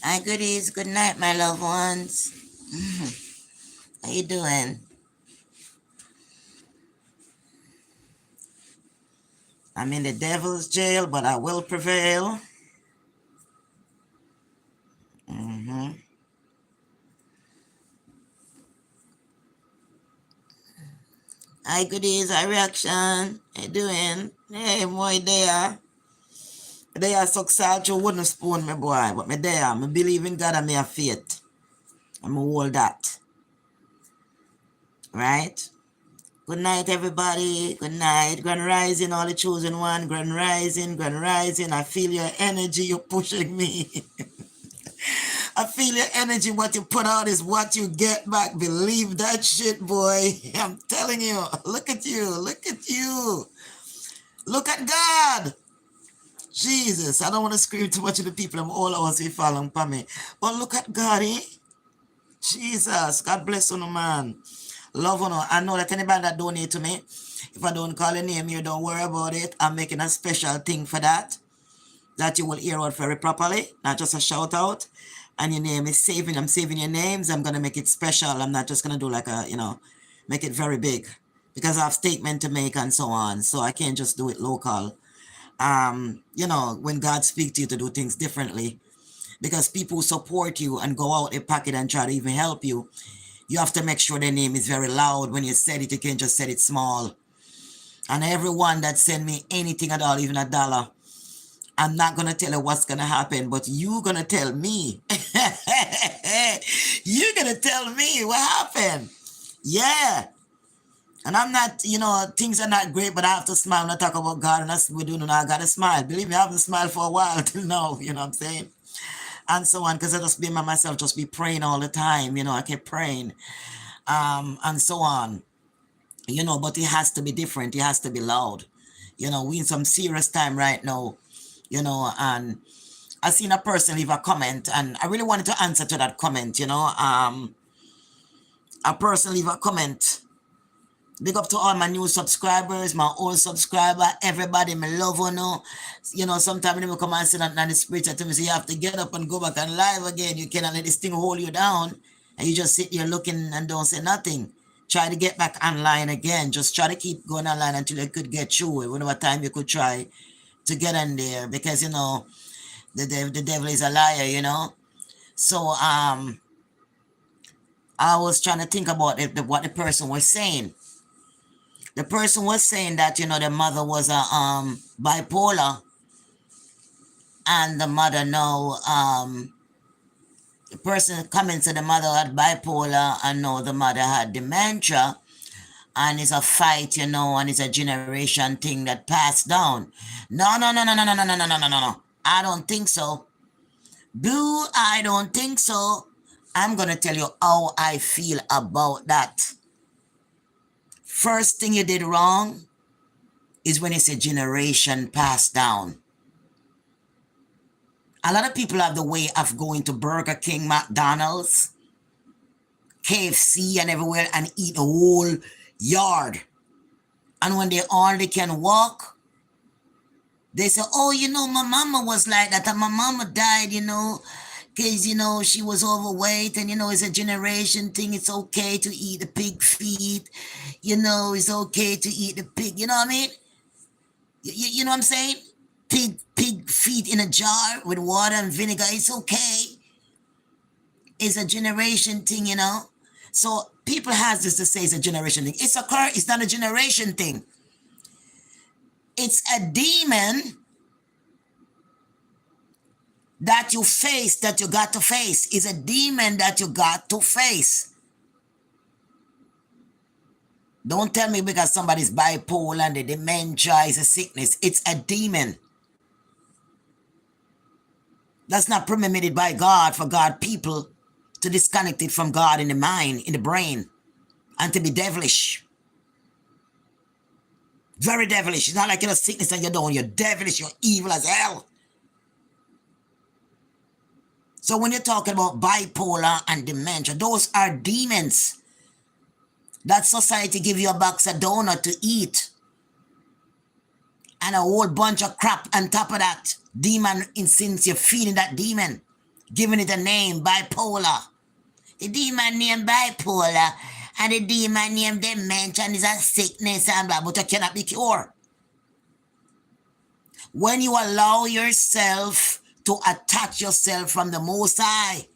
Hi, goodies. Good night, my loved ones. How you doing? I'm in the devil's jail, but I will prevail. hmm Hi, goodies. Hi, reaction. How you doing? Hey, boy, there. There, suck salt you wouldn't spoon me, boy. But me there. Me believe in God and me have faith. I'm hold that. Right? Good night, everybody. Good night. Grand Rising, all the chosen one. Grand Rising, Grand Rising. I feel your energy. You're pushing me. I feel your energy. What you put out is what you get back. Believe that shit, boy. I'm telling you. Look at you. Look at you. Look at God. Jesus. I don't want to scream too much to the people. I'm all over say following for me. But look at God, eh? Jesus. God bless you, no man. Love you. I know that anybody that donate to me, if I don't call your name, you don't worry about it. I'm making a special thing for that. That you will hear out very properly, not just a shout out. And your name is saving. I'm saving your names. I'm gonna make it special. I'm not just gonna do like a, make it very big because I have statement to make and so on. So I can't just do it local. When God speaks to you to do things differently, because people support you and go out a pocket and try to even help you, you have to make sure their name is very loud. When you said it, you can't just say it small. And everyone that send me anything at all, even $1, I'm not going to tell you what's going to happen, but you're going to tell me. You're going to tell me what happened. Yeah. And I'm not, things are not great, but I have to smile when I talk about God. And that's what we're doing. I got to smile. Believe me, I haven't smiled for a while till now. You know what I'm saying? And so on. Because I just be by myself, just be praying all the time. I keep praying. And so on. But it has to be different. It has to be loud. We in some serious time right now. And I seen a person leave a comment, and I really wanted to answer to that comment. A person leave a comment. Big up to all my new subscribers, my old subscriber, everybody, me love you know. Sometimes when they come and say that in the spirit to me, say you have to get up and go back and live again. You cannot let this thing hold you down. And you just sit here looking and don't say nothing. Try to get back online again. Just try to keep going online until you could get through it. Whatever time you could try to get in there. Because, the devil is a liar. So I was trying to think about what the person was saying. The person was saying that the mother was a bipolar, and the mother now the person coming to the mother had bipolar, and now the mother had dementia, and it's a fight, and it's a generation thing that passed down. No, no, no, no, no, no, no, no, no, no, no, no. I don't think so. Boo, I don't think so. I'm going to tell you how I feel about that. First thing you did wrong is when it's a generation passed down. A lot of people have the way of going to Burger King, McDonald's, KFC, and everywhere and eat the whole yard. And when they can walk, they say, oh, my mama was like that, and my mama died, because, she was overweight, and, it's a generation thing. It's okay to eat the pig feet. It's okay to eat the pig. You know what I mean? You know what I'm saying? Pig feet in a jar with water and vinegar. It's okay. It's a generation thing, So people has this to say it's a generation thing. It's not a generation thing. It's a demon that you face, that you got to face. It's a demon that you got to face. Don't tell me because somebody's bipolar and the dementia is a sickness. It's a demon. That's not permitted by God for God people to disconnect it from God in the mind, in the brain, and to be devilish. Very devilish. It's not like you're sickness and you're down. You're devilish. You're evil as hell. So when you're talking about bipolar and dementia, those are demons. That society give you a box of donut to eat. And a whole bunch of crap on top of that. Demon, since you're feeding that demon. giving it a name, bipolar. The demon named bipolar and the demon named dementia is a sickness and blah, but it cannot be cured. When you allow yourself to attach yourself from the Most High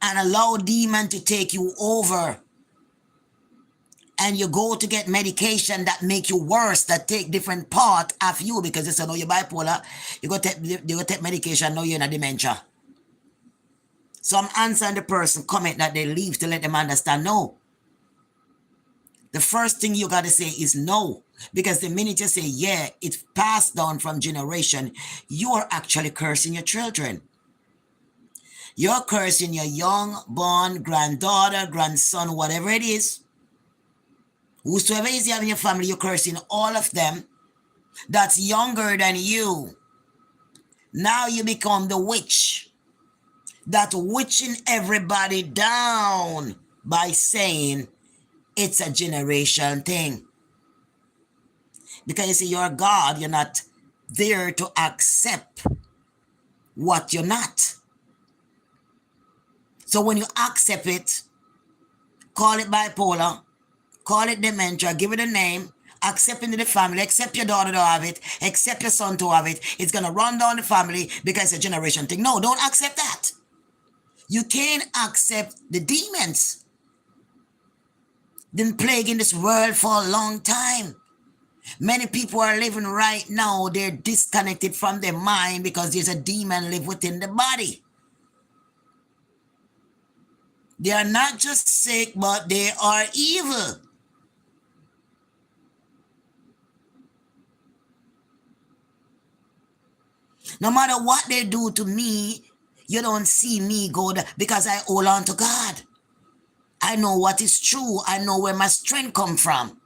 and allow demon to take you over, and you go to get medication that make you worse, that take different part of you, because you say, no, you're bipolar, you go take medication, now you're in a dementia. So I'm answering the person comment that they leave to let them understand, no. The first thing you got to say is no, because the minute you say, yeah, it's passed down from generation, you are actually cursing your children. You're cursing your young born granddaughter, grandson, whatever it is. Whosoever is you have in your family, you're cursing all of them that's younger than you. Now you become the witch that's witching everybody down by saying it's a generation thing. Because you see, you're God, you're not there to accept what you're not. So when you accept it, call it bipolar, call it dementia, give it a name, accept into the family, accept your daughter to have it, accept your son to have it. It's going to run down the family because it's a generation thing. No, don't accept that. You can't accept the demons. Been plaguing this world for a long time. Many people are living right now, they're disconnected from their mind because there's a demon live within the body. They are not just sick, but they are evil. No matter what they do to me, you don't see me go there because I hold on to God. I know what is true. I know where my strength comes from.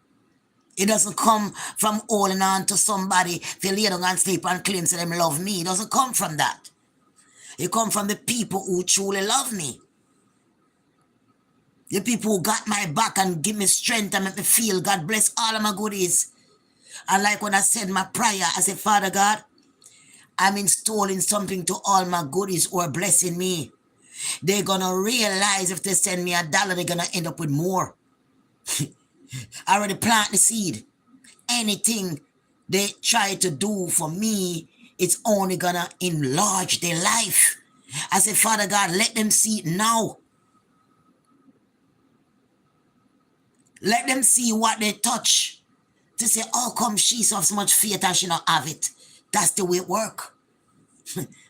It doesn't come from holding on to somebody to lay down and sleep and claim to them love me. It doesn't come from that. It comes from the people who truly love me. The people who got my back and give me strength and make me feel God bless all of my goodies. And like when I said my prayer, I said, Father God, I'm installing something to all my goodies who are blessing me. They're going to realize if they send me $1, they're going to end up with more. I already plant the seed. Anything they try to do for me, it's only going to enlarge their life. I said, Father God, let them see it now. Let them see what they touch. To say, oh, come, she's of so much faith and she not have it. That's the way it work.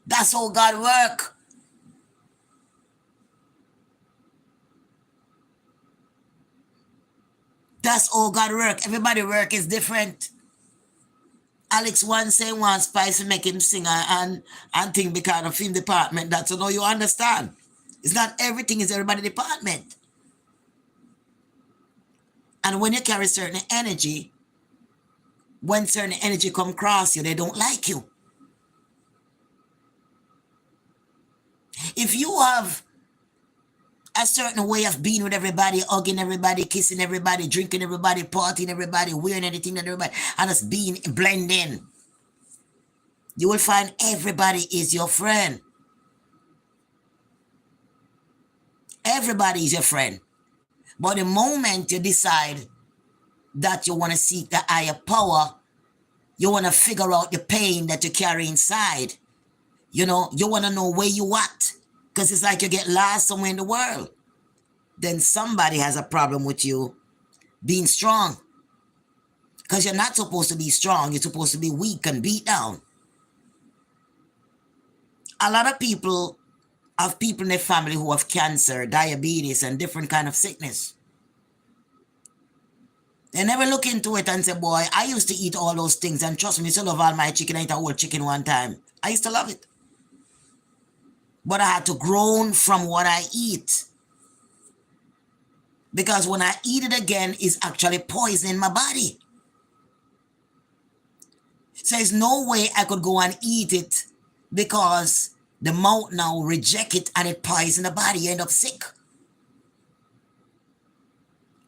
That's how God work. That's how God work. Everybody work is different. Alex once say one Spice to make him sing and think because of film department. That's how you understand. It's not everything is everybody department. And when you carry certain energy, when certain energy come across you, they don't like you. If you have a certain way of being with everybody, hugging everybody, kissing everybody, drinking everybody, partying everybody, wearing anything that everybody, and just being blending, you will find everybody is your friend. Everybody is your friend. But the moment you decide that you want to seek the higher power, you want to figure out the pain that you carry inside. You know, you want to know where you at. Because it's like you get lost somewhere in the world. Then somebody has a problem with you being strong. Because you're not supposed to be strong. You're supposed to be weak and beat down. A lot of people have people in their family who have cancer, diabetes, and different kind of sickness. They never look into it and say, boy, I used to eat all those things. And trust me, I used to love all my chicken. I ate a whole chicken one time. I used to love it. But I had to groan from what I eat. Because when I eat it again, it's actually poisoning my body. So there's no way I could go and eat it because the mouth now reject it and it poisons the body. You end up sick.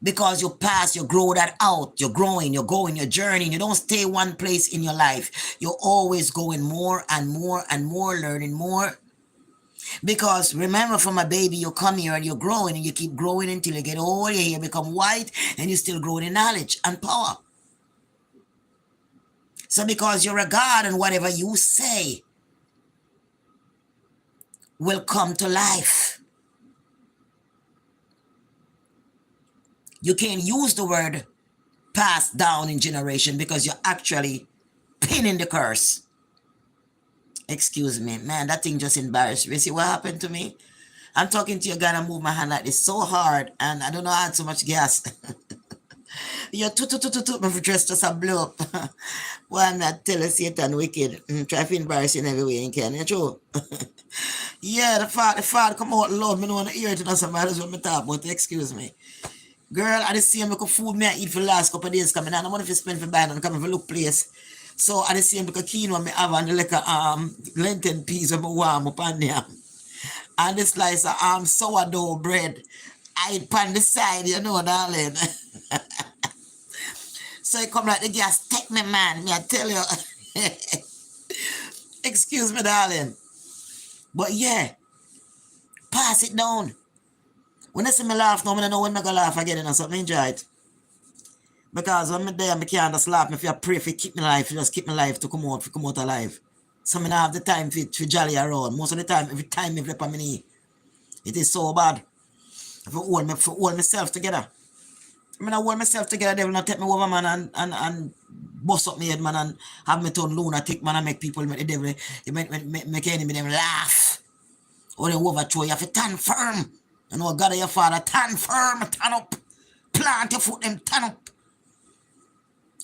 Because you pass, you grow that out. You're growing, you're going, you're journeying. You don't stay one place in your life. You're always going more and more and more, learning more. Because remember, from a baby, you come here and you're growing and you keep growing until you get old, your hair become white, and you're still growing in knowledge and power. So because you're a God, and whatever you say will come to life. You can't use the word passed down in generation because you're actually pinning the curse. Excuse me, man, that thing just embarrassed me. See what happened to me? I'm talking to you, guy, and move my hand like this so hard, and I don't know, I had so much gas. You're my dress just a blow up. Well, I'm not telling Satan wicked. Try to embarrass you in every way you can. You true? Yeah, the fart come out loud. Me don't want to hear it, and somebody else what me talk about. Excuse me. Girl, I just see me cook food me I eat for the last couple of days coming. And I want to spend for buying and coming for look place. So I just see me cook quinoa me have and like a Lenten peas when I warm up on there. And this slice of sourdough bread. I eat pan the side, you know, darling. So it come like the gas take me, man. Me I tell you. Excuse me, darling. But yeah, pass it down. When I see me laugh now, I know when I go laugh again and something enjoy it. Because when I'm there, I can't just laugh. If you pray for keep me alive, just keep me alive to come out alive. So I don't have the time for jolly around. Most of the time, every time I flip on my knee, it is so bad. If I hold myself together. I mean, I hold myself together, they will not take me over, man, and bust up my head, man, and have me turn lunatic, man, and make people, make the devil, make enemy them laugh. Or they overthrow you have to stand firm. You know, God of your father, stand firm, stand up. Plant your foot, them stand up.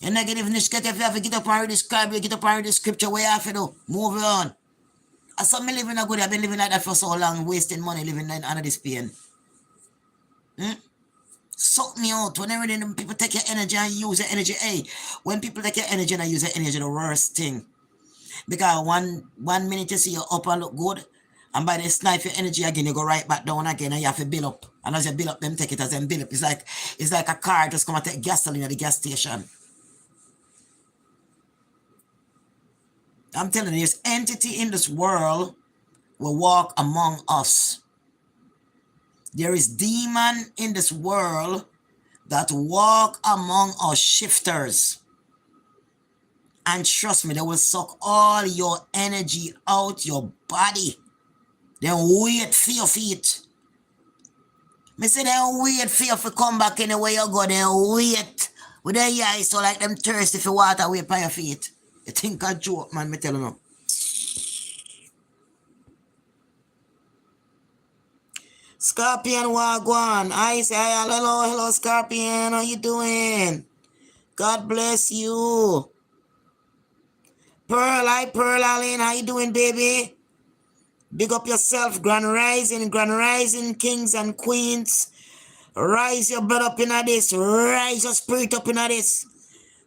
You're negative in the scripture, if you have to get up and read the scribe, you get up and read the scripture, what you have to do? Move on. I saw me living a good, I've been living like that for so long, wasting money, living under this pain. Suck me out. Whenever people take your energy and use your energy, hey, when people take your energy and use your energy, the worst thing. Because one minute you see you up and look good, and by the snipe your energy again, you go right back down again, and you have to build up. And as you build up, them take it as them build up. It's like a car just come and take gasoline at the gas station. I'm telling you, this entity in this world will walk among us. There is demon in this world that walk among us shifters. And trust me, they will suck all your energy out your body. Then wait for your feet. Me say then wait for you to come back anywhere you go. Then wait. With their eyes so like them thirsty for water wait by your feet. You think I joke, man, me tell you. Scorpion Wagwan. I say hello, Scorpion. How you doing? God bless you. Pearl, hi Pearl Allen. How you doing, baby? Big up yourself, Grand Rising, kings and queens. Rise your blood up in this. Rise your spirit up in this.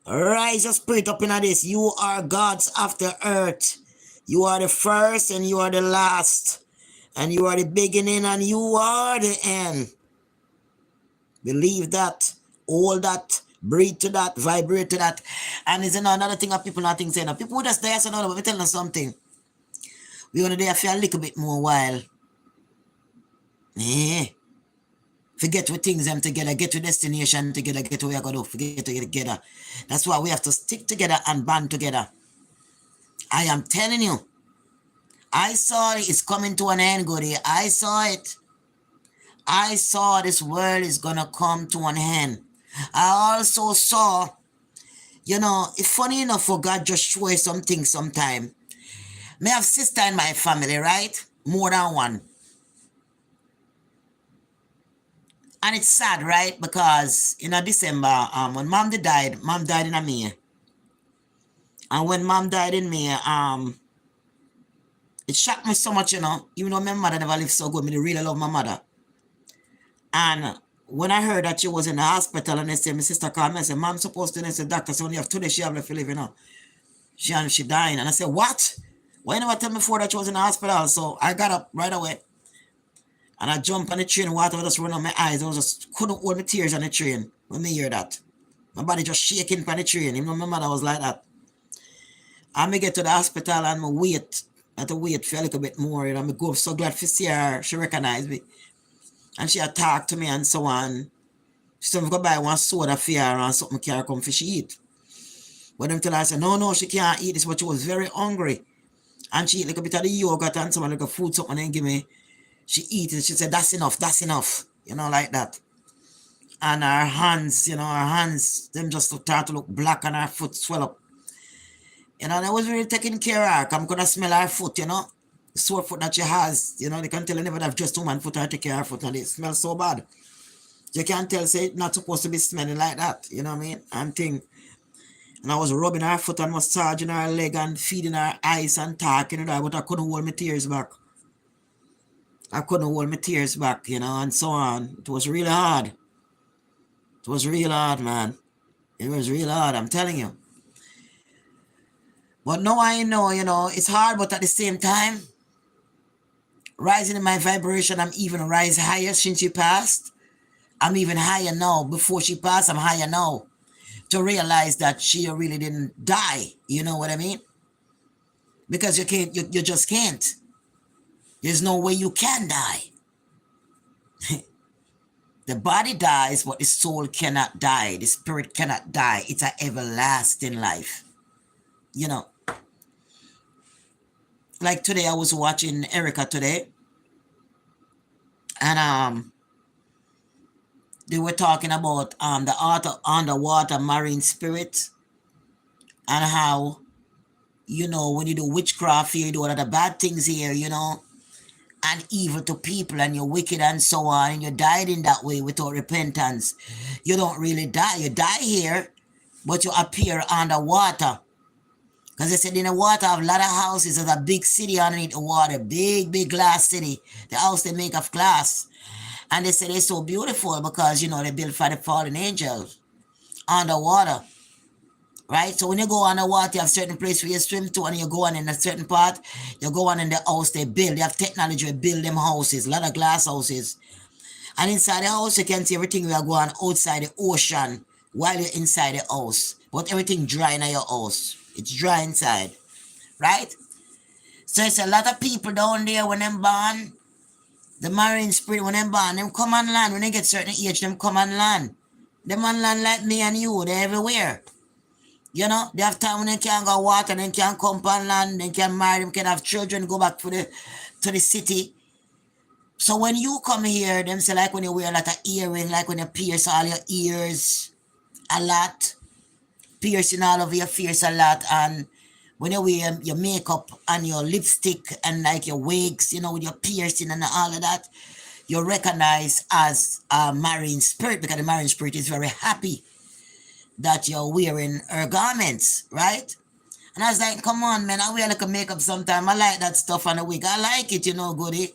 Rise your spirit up in this. You are gods after earth. You are the first and you are the last. And you are the beginning and you are the end. Believe that. Hold that. Breathe to that. Vibrate to that. And it's another thing that people not think saying. People just there so now, but we tell them something. We want to there for a little bit more while. Yeah. Forget with things them together. Get to destination together. Get to where we are going to forget to get together. That's why we have to stick together and band together. I am telling you. I saw it. It's coming to an end, Goody. I saw it. I saw this world is going to come to an end. I also saw, you know, it's funny enough for God just show you something sometime. Me have sister in my family, right? More than one. And it's sad, right? Because in December, when mom died in May. And when mom died in May, it shocked me so much, you know. Even though my mother never lived so good, me really love my mother. And when I heard that she was in the hospital and they said, my sister called me and said, Mom supposed to, and I said, doctor, so only have 2 days she have left to live, you know. She dying. And I said, what? Why you never tell me before that she was in the hospital? So I got up right away. And I jump on the train, water just run on my eyes. I was just couldn't hold my tears on the train when I hear that. My body just shaking on the train. Even my mother was like that. And me get to the hospital and I wait. I had to wait for a little bit more. I go so glad to see her. She recognized me. And she had talked to me and so on. She said, go buy one soda for her and something can come for she eat. But them tell her, I said, no, she can't eat this. But she was very hungry. And she eat like a bit of the yogurt and some like a food, something and give me. She eat it. She said, that's enough. Like that. And her hands, them just start to look black and her foot swell up. And I was really taking care of her. I'm going to smell her foot, the sore foot that she has. They can tell I never have just woman foot or take care of her foot and it smells so bad. You can't tell, say, it's not supposed to be smelling like that. You know what I mean? And I was rubbing her foot and massaging her leg and feeding her eyes and talking to her, but I couldn't hold my tears back. And so on. It was really hard. It was real hard, man. It was real hard, I'm telling you. But now I know, it's hard, but at the same time, rising in my vibration, I'm even rise higher since she passed. I'm even higher now. Before she passed, I'm higher now. To realize that she really didn't die. You know what I mean? Because you just can't. There's no way you can die. The body dies, but the soul cannot die. The spirit cannot die. It's an everlasting life. Like today, I was watching Erica today. And they were talking about the underwater marine spirit. And how, when you do witchcraft here, you do a lot of bad things here, and evil to people, and you're wicked and so on, and you died in that way without repentance. You don't really die. You die here, but you appear underwater. Because they said in the water have a lot of houses. There's a big city underneath the water, big glass city. The house they make of glass. And they said they're so beautiful because, they built for the fallen angels underwater. Right? So when you go underwater, you have certain place where you swim to, and you go on in a certain part, you go on in the house they build. They have technology to build them houses, a lot of glass houses. And inside the house, you can see everything we are going outside the ocean while you're inside the house. But everything dry in your house. It's dry inside. Right? So it's a lot of people down there when they're born. The marine spirit, when they're born, them come on land. When they get certain age, them come on land. Them on land like me and you. They're everywhere. They have time when they can go water, they can come on land, they can marry, they can have children, go back to the city. So when you come here, them say like when you wear a lot of earring, like when you pierce all your ears a lot, piercing all of your face a lot, and when you wear your makeup and your lipstick and like your wigs, with your piercing and all of that, you're recognized as a marine spirit because the marine spirit is very happy that you're wearing her garments, right? And I was like, come on, man, I wear like a makeup sometime. I like that stuff on the wig. I like it, goodie.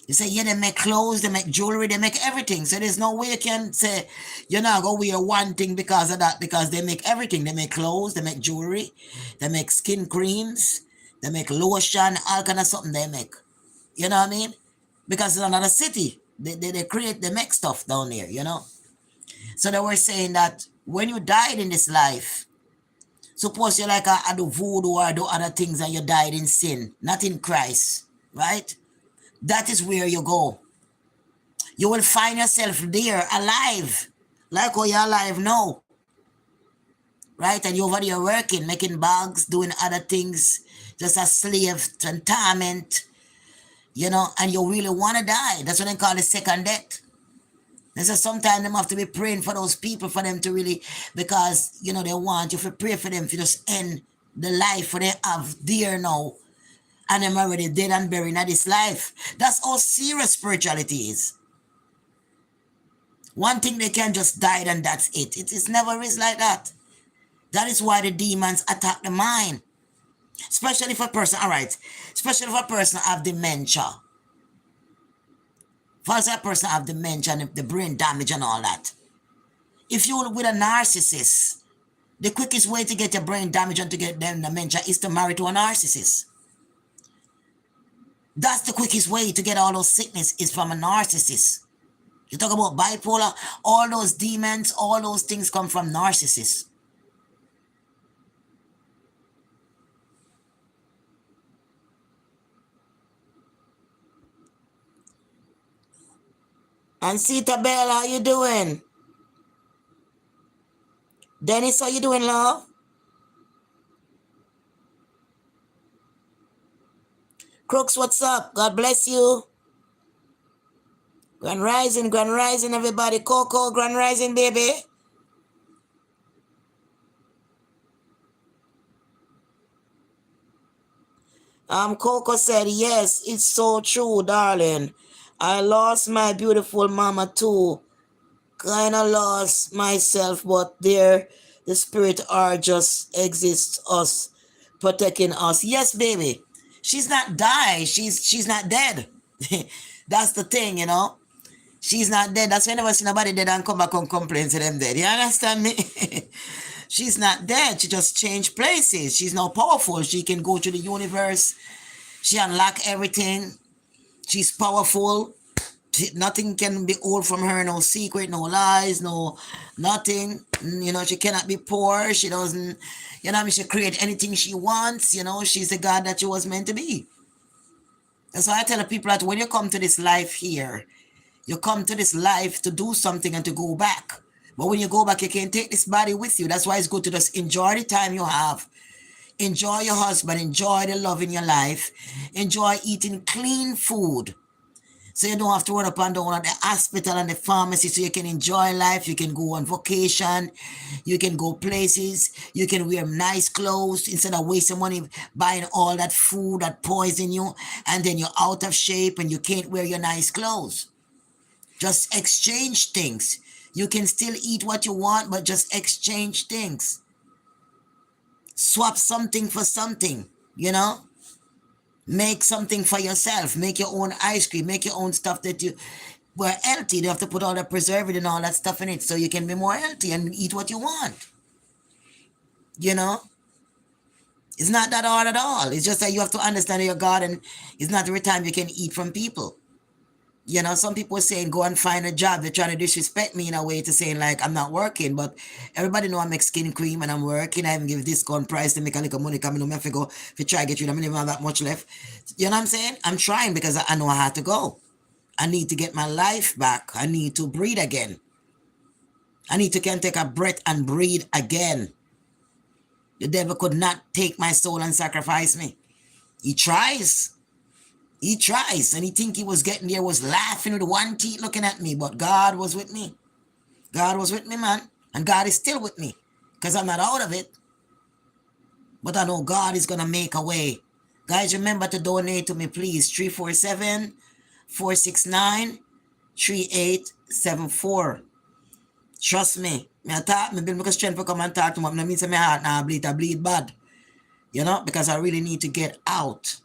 You say, yeah, they make clothes, they make jewelry, they make everything. So there's no way you can say, you're not going to wear one thing because of that, because they make everything. They make clothes, they make jewelry, they make skin creams, they make lotion, all kind of something they make. You know what I mean? Because it's another city. They make stuff down there, So they were saying that when you died in this life, suppose you like I do voodoo or do other things and you died in sin, not in Christ, right? That is where you go. You will find yourself there alive, like how you're alive now, right? And you're over there working, making bags, doing other things, just a slave to torment, and you really want to die. That's what they call the second death. And so sometimes they have to be praying for those people for them to really, because, they want you to pray for them to just end the life they have there now. And they're already dead and buried in this life. That's how serious spirituality is. One thing they can just die and that's it. It never is like that. That is why the demons attack the mind. Especially if a person, especially if a person have dementia. For a person have dementia and the brain damage and all that. If you're with a narcissist, the quickest way to get your brain damage and to get them dementia is to marry to a narcissist. That's the quickest way to get all those sickness is from a narcissist. You talk about bipolar, all those demons, all those things come from narcissists. And Sita Bell, how you doing? Dennis, how you doing, love? Crooks, what's up? God bless you. Grand Rising, everybody. Coco, Grand Rising, baby. Coco said, yes, it's so true, darling. I lost my beautiful mama too. Kinda lost myself, but there the spirit are just exists us, protecting us. Yes, baby. She's not died. She's not dead. That's the thing, you know. She's not dead. That's why I never see nobody dead and come back and complain to them dead. You understand me? She's not dead. She just changed places. She's now powerful. She can go to the universe. She unlock everything. She's powerful. Nothing can be old from her. No secret, no lies, no nothing. You know, she cannot be poor. She doesn't, you know, I mean, she create anything she wants. You know, she's the God that she was meant to be. That's why I tell the people that when you come to this life here, you come to this life to do something and to go back. But when you go back, you can't take this body with you. That's why it's good to just enjoy the time you have. Enjoy your husband. Enjoy the love in your life. Enjoy eating clean food. So you don't have to run up and down at the hospital and the pharmacy, so you can enjoy life. You can go on vacation. You can go places. You can wear nice clothes instead of wasting money buying all that food that poison you, and then you're out of shape and you can't wear your nice clothes. Just exchange things. You can still eat what you want, but just exchange things. Swap something for something, you know? Make something for yourself. Make your own ice cream. Make your own stuff that you were healthy. You don't have to put all the preservative and all that stuff in it, so you can be more healthy and eat what you want. You know? It's not that hard at all. It's just that you have to understand your God, and it's not every time you can eat from people. You know, some people are saying go and find a job. They're trying to disrespect me in a way to saying like I'm not working, but everybody know I make skin cream and I'm working. I even give discount price to make a little money coming. If I go, if you try to get rid of me, I don't even have that much left. You know what I'm saying? I'm trying because I know I have to go. I need to get my life back. I need to breathe again. I need to can take a breath and breathe again. The devil could not take my soul and sacrifice me. He tries. He tries, and he think he was getting there, was laughing with one teeth looking at me, but God was with me. God was with me, man, and God is still with me because I'm not out of it. But I know God is going to make a way. Guys, remember to donate to me, please. 347-469-3874. Trust me. I talk, me build my strength to come and talk to me. I mean, my heart now I bleed bad. You know, because I really need to get out.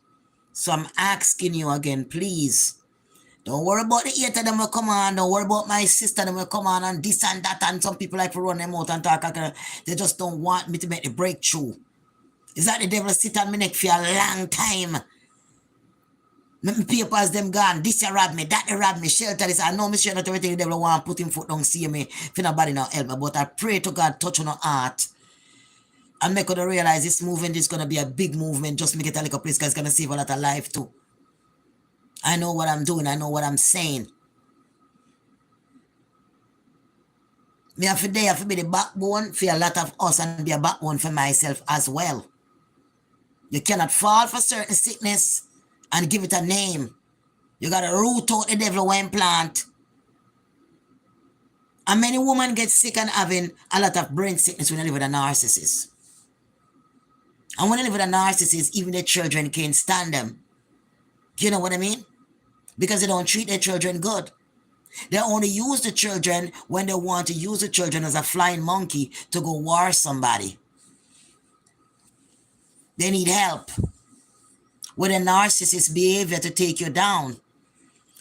So I'm asking you again, please. Don't worry about the hater them will come on. Don't worry about my sister them will come on and this and that. And some people like to run them out and talk. They just don't want me to make the breakthrough. Is that the devil sit on my neck for a long time? My papers them gone. This you rob me, that you rob me, shelter this. I know me sure not everything the devil want to put him foot down, see me. If nobody not help me. But I pray to God touch on our heart. And make her realize this movement is going to be a big movement. Just make it a little place because it's going to save a lot of life too. I know what I'm doing. I know what I'm saying. Me have to be the backbone for a lot of us and be a backbone for myself as well. You cannot fall for certain sickness and give it a name. You got to root out the devil when plant. And many women get sick and having a lot of brain sickness when they live with a narcissist. And when they live with a narcissist, even their children can't stand them. You know what I mean? Because they don't treat their children good. They only use the children when they want to use the children as a flying monkey to go war somebody. They need help with a narcissist behavior to take you down.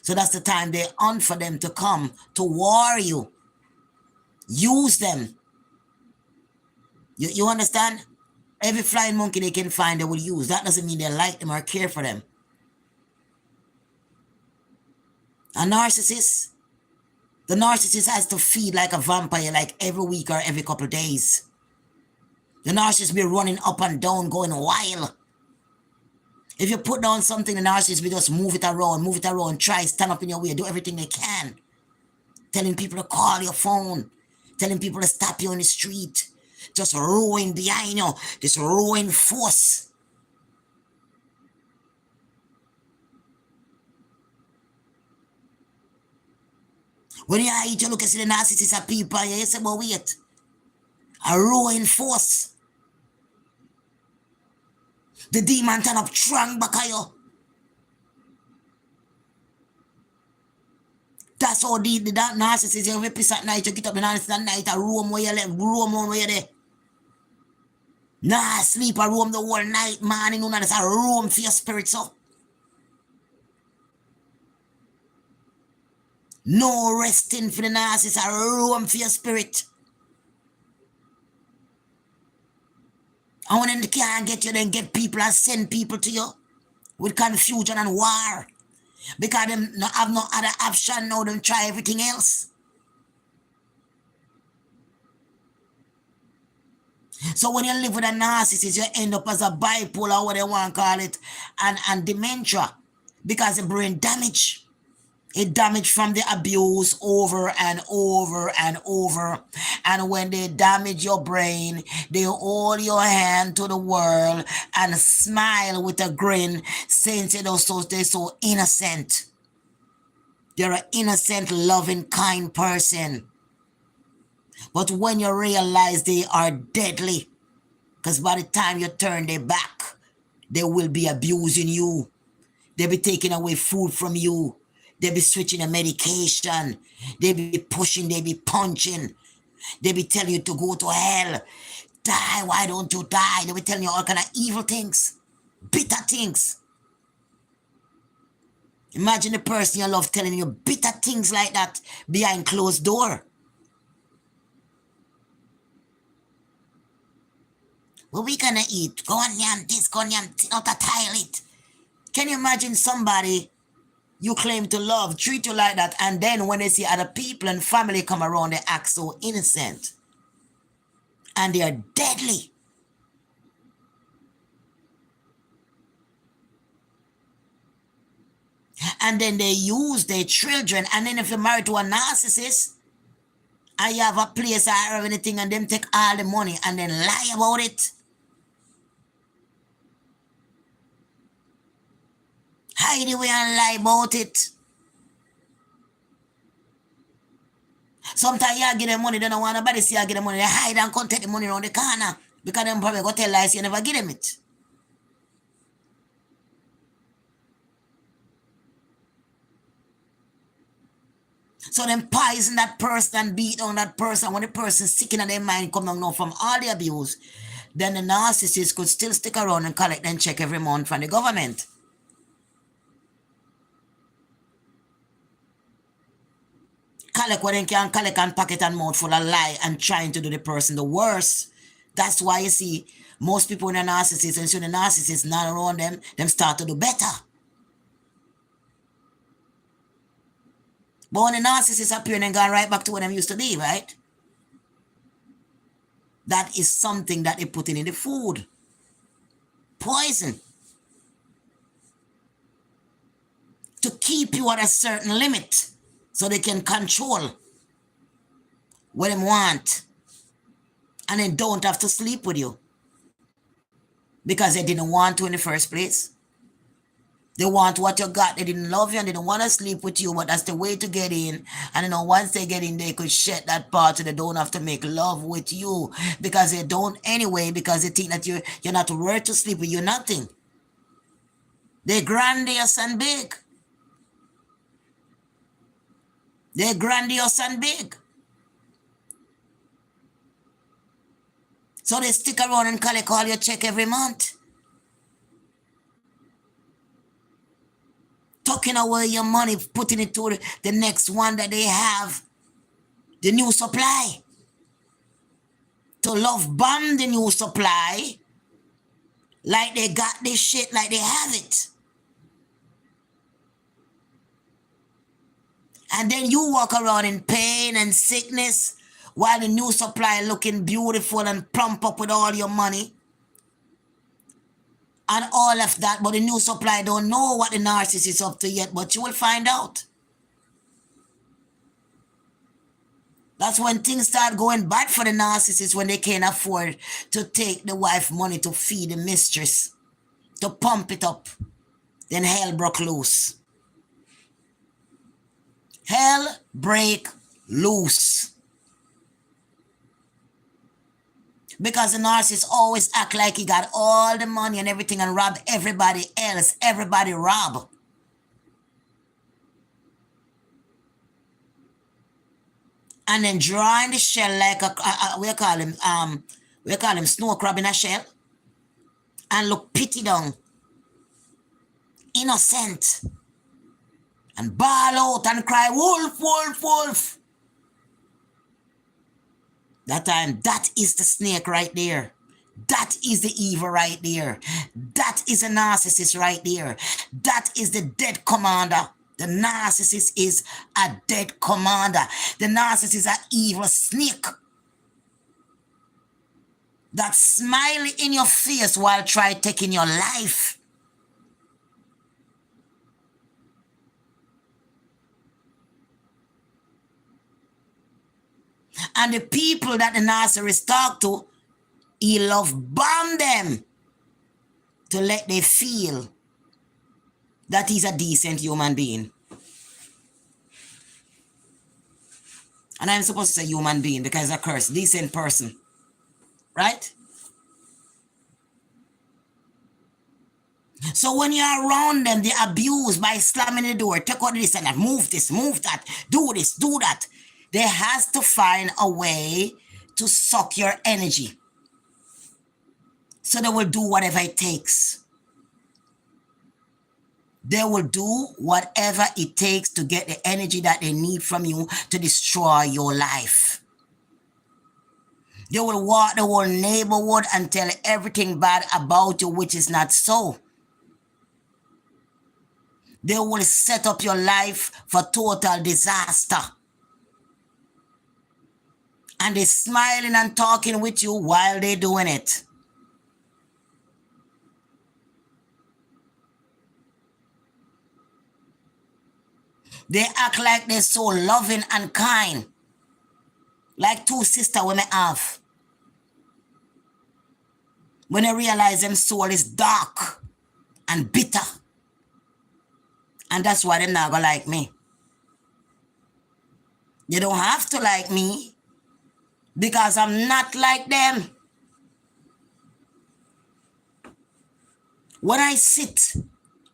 So that's the time they hunt for them to come to war you. Use them. You understand? Every flying monkey they can find they will use. That doesn't mean they like them or care for them. A narcissist, the narcissist has to feed like a vampire, like every week or every couple of days. The narcissist be running up and down, going wild. If you put down something, the narcissist will just move it around, try, stand up in your way, do everything they can. Telling people to call your phone, telling people to stop you on the street, just rowing behind you, this rowing force. When you eat, you look and see the narcissist of people, you say, but wait, a rowing force. The demon turn up strong back at you. That's how that narcissist, you piss at night, you get up the narcissist at night, a room where you live, room on where you there. Nah, sleep a room the whole night, man, you know, that's a room for your spirit, so. No resting for the narcissist, a room for your spirit. And when they can't get you, then get people and send people to you with confusion and war. Because them have no other option now, them try everything else. So when you live with a narcissist, you end up as a bipolar, what they want to call it, and dementia. Because the brain damage. It damaged from the abuse over and over and over. And when they damage your brain, they hold your hand to the world and smile with a grin, saying they're so innocent. They're an innocent, loving, kind person. But when you realize they are deadly, because by the time you turn their back, they will be abusing you. They'll be taking away food from you. They be switching a medication. They be pushing, they be punching. They be telling you to go to hell. Die, why don't you die? They be telling you all kind of evil things. Bitter things. Imagine the person you love telling you bitter things like that behind closed door. What we gonna eat? Go on yam this, go on yam not a toilet. Can you imagine somebody you claim to love, treat you like that, and then when they see other people and family come around, they act so innocent. And they are deadly. And then they use their children, and then if you're married to a narcissist, and you have a place or anything, and them take all the money and then lie about it. Hide away and lie about it. Sometimes you give them money, they don't want nobody see you give them money. They hide and come take the money around the corner. Because them probably go tell lies you never give them it. So them poison that person and beat on that person. When the person sick in their mind come down now from all the abuse, then the narcissist could still stick around and collect and check every month from the government. Collect what they can collect and pocket and mouth full of lie and trying to do the person the worst. That's why you see most people in a narcissist, and so the narcissist not around them start to do better. But when the narcissist appear and gone right back to what them used to be, right? That is something that they put in the food. Poison. To keep you at a certain limit so they can control what they want. And then don't have to sleep with you. Because they didn't want to in the first place. They want what you got. They didn't love you and they don't want to sleep with you, but that's the way to get in. And you know, once they get in, they could shed that part so they don't have to make love with you. Because they don't anyway, because they think that you're not worth to sleep with. You're nothing. They're grandiose and big. They're grandiose and big. So they stick around and collect all your check every month. Tucking away your money, putting it to the next one that they have. The new supply. To love bomb the new supply. Like they got this shit, like they have it. And then you walk around in pain and sickness while the new supply looking beautiful and plump up with all your money and all of that, but the new supply don't know what the narcissist is up to yet, but you will find out. That's when things start going bad for the narcissist, when they can't afford to take the wife money to feed the mistress, to pump it up. Then hell broke loose. Hell break loose. Because the narcissist always act like he got all the money and everything and rob everybody else. Everybody rob. And then drawing the shell like we call him snow crab in a shell. And look pity down. Innocent. And bawl out and cry, wolf, wolf, wolf. That time, that is the snake right there. That is the evil right there. That is a narcissist right there. That is the dead commander. The narcissist is a dead commander. The narcissist is an evil snake that smile in your face while try taking your life. And the people that the narcissist talk to, he love bomb them to let they feel that he's a decent human being. And I'm supposed to say human being because it's a curse, decent person. Right? So when you're around them, they abuse by slamming the door, take out this and that, move this, move that, do this, do that. They has to find a way to suck your energy. So they will do whatever it takes. They will do whatever it takes to get the energy that they need from you to destroy your life. They will walk the whole neighborhood and tell everything bad about you, which is not so. They will set up your life for total disaster. And they're smiling and talking with you while they're doing it. They act like they're so loving and kind. Like two sisters we may have. When they realize them soul is dark and bitter. And that's why they're not gonna like me. You don't have to like me. Because I'm not like them. When I sit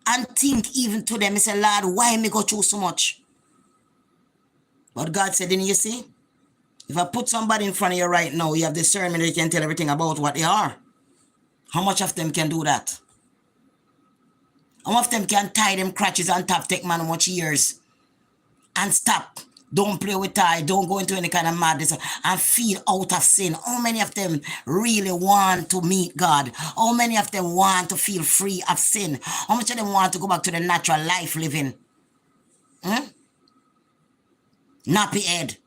and think even to them, I say, Lord, why me go through so much? But God said, didn't you see? If I put somebody in front of you right now, you have discernment that you can tell everything about what they are. How much of them can do that? How much of them can tie them crutches on top, take man much years and stop? Don't play with tie, don't go into any kind of madness and feel out of sin. How many of them really want to meet God? How many of them want to feel free of sin? How much of them want to go back to the natural life living? Nappy head.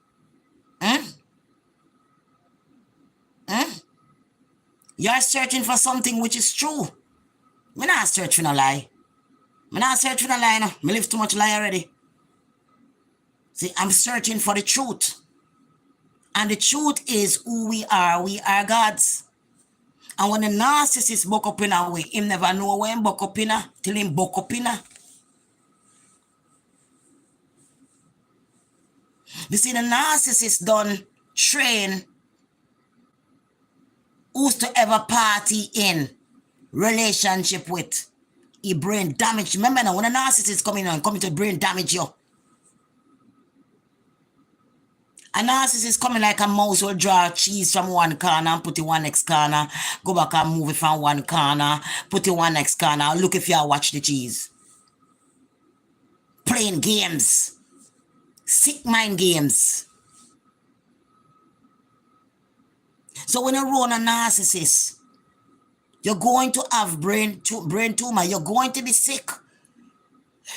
You're searching for something which is true. I'm not searching a lie. I'm not searching a lie. No. I live too much lie already. See, I'm searching for the truth. And the truth is who we are. We are gods. And when the narcissist buck up in a way, him never know where him buck up in a, till him buck up in a. You see, the narcissist done train who's to ever party in relationship with. He brain damage. Remember now, when a narcissist coming to brain damage you. A narcissist coming like a mouse will draw cheese from one corner and put it one next corner, go back and move it from one corner, put it one next corner, look if you watch the cheese. Playing games. Sick mind games. So when you run a narcissist, you're going to have brain tumor, you're going to be sick.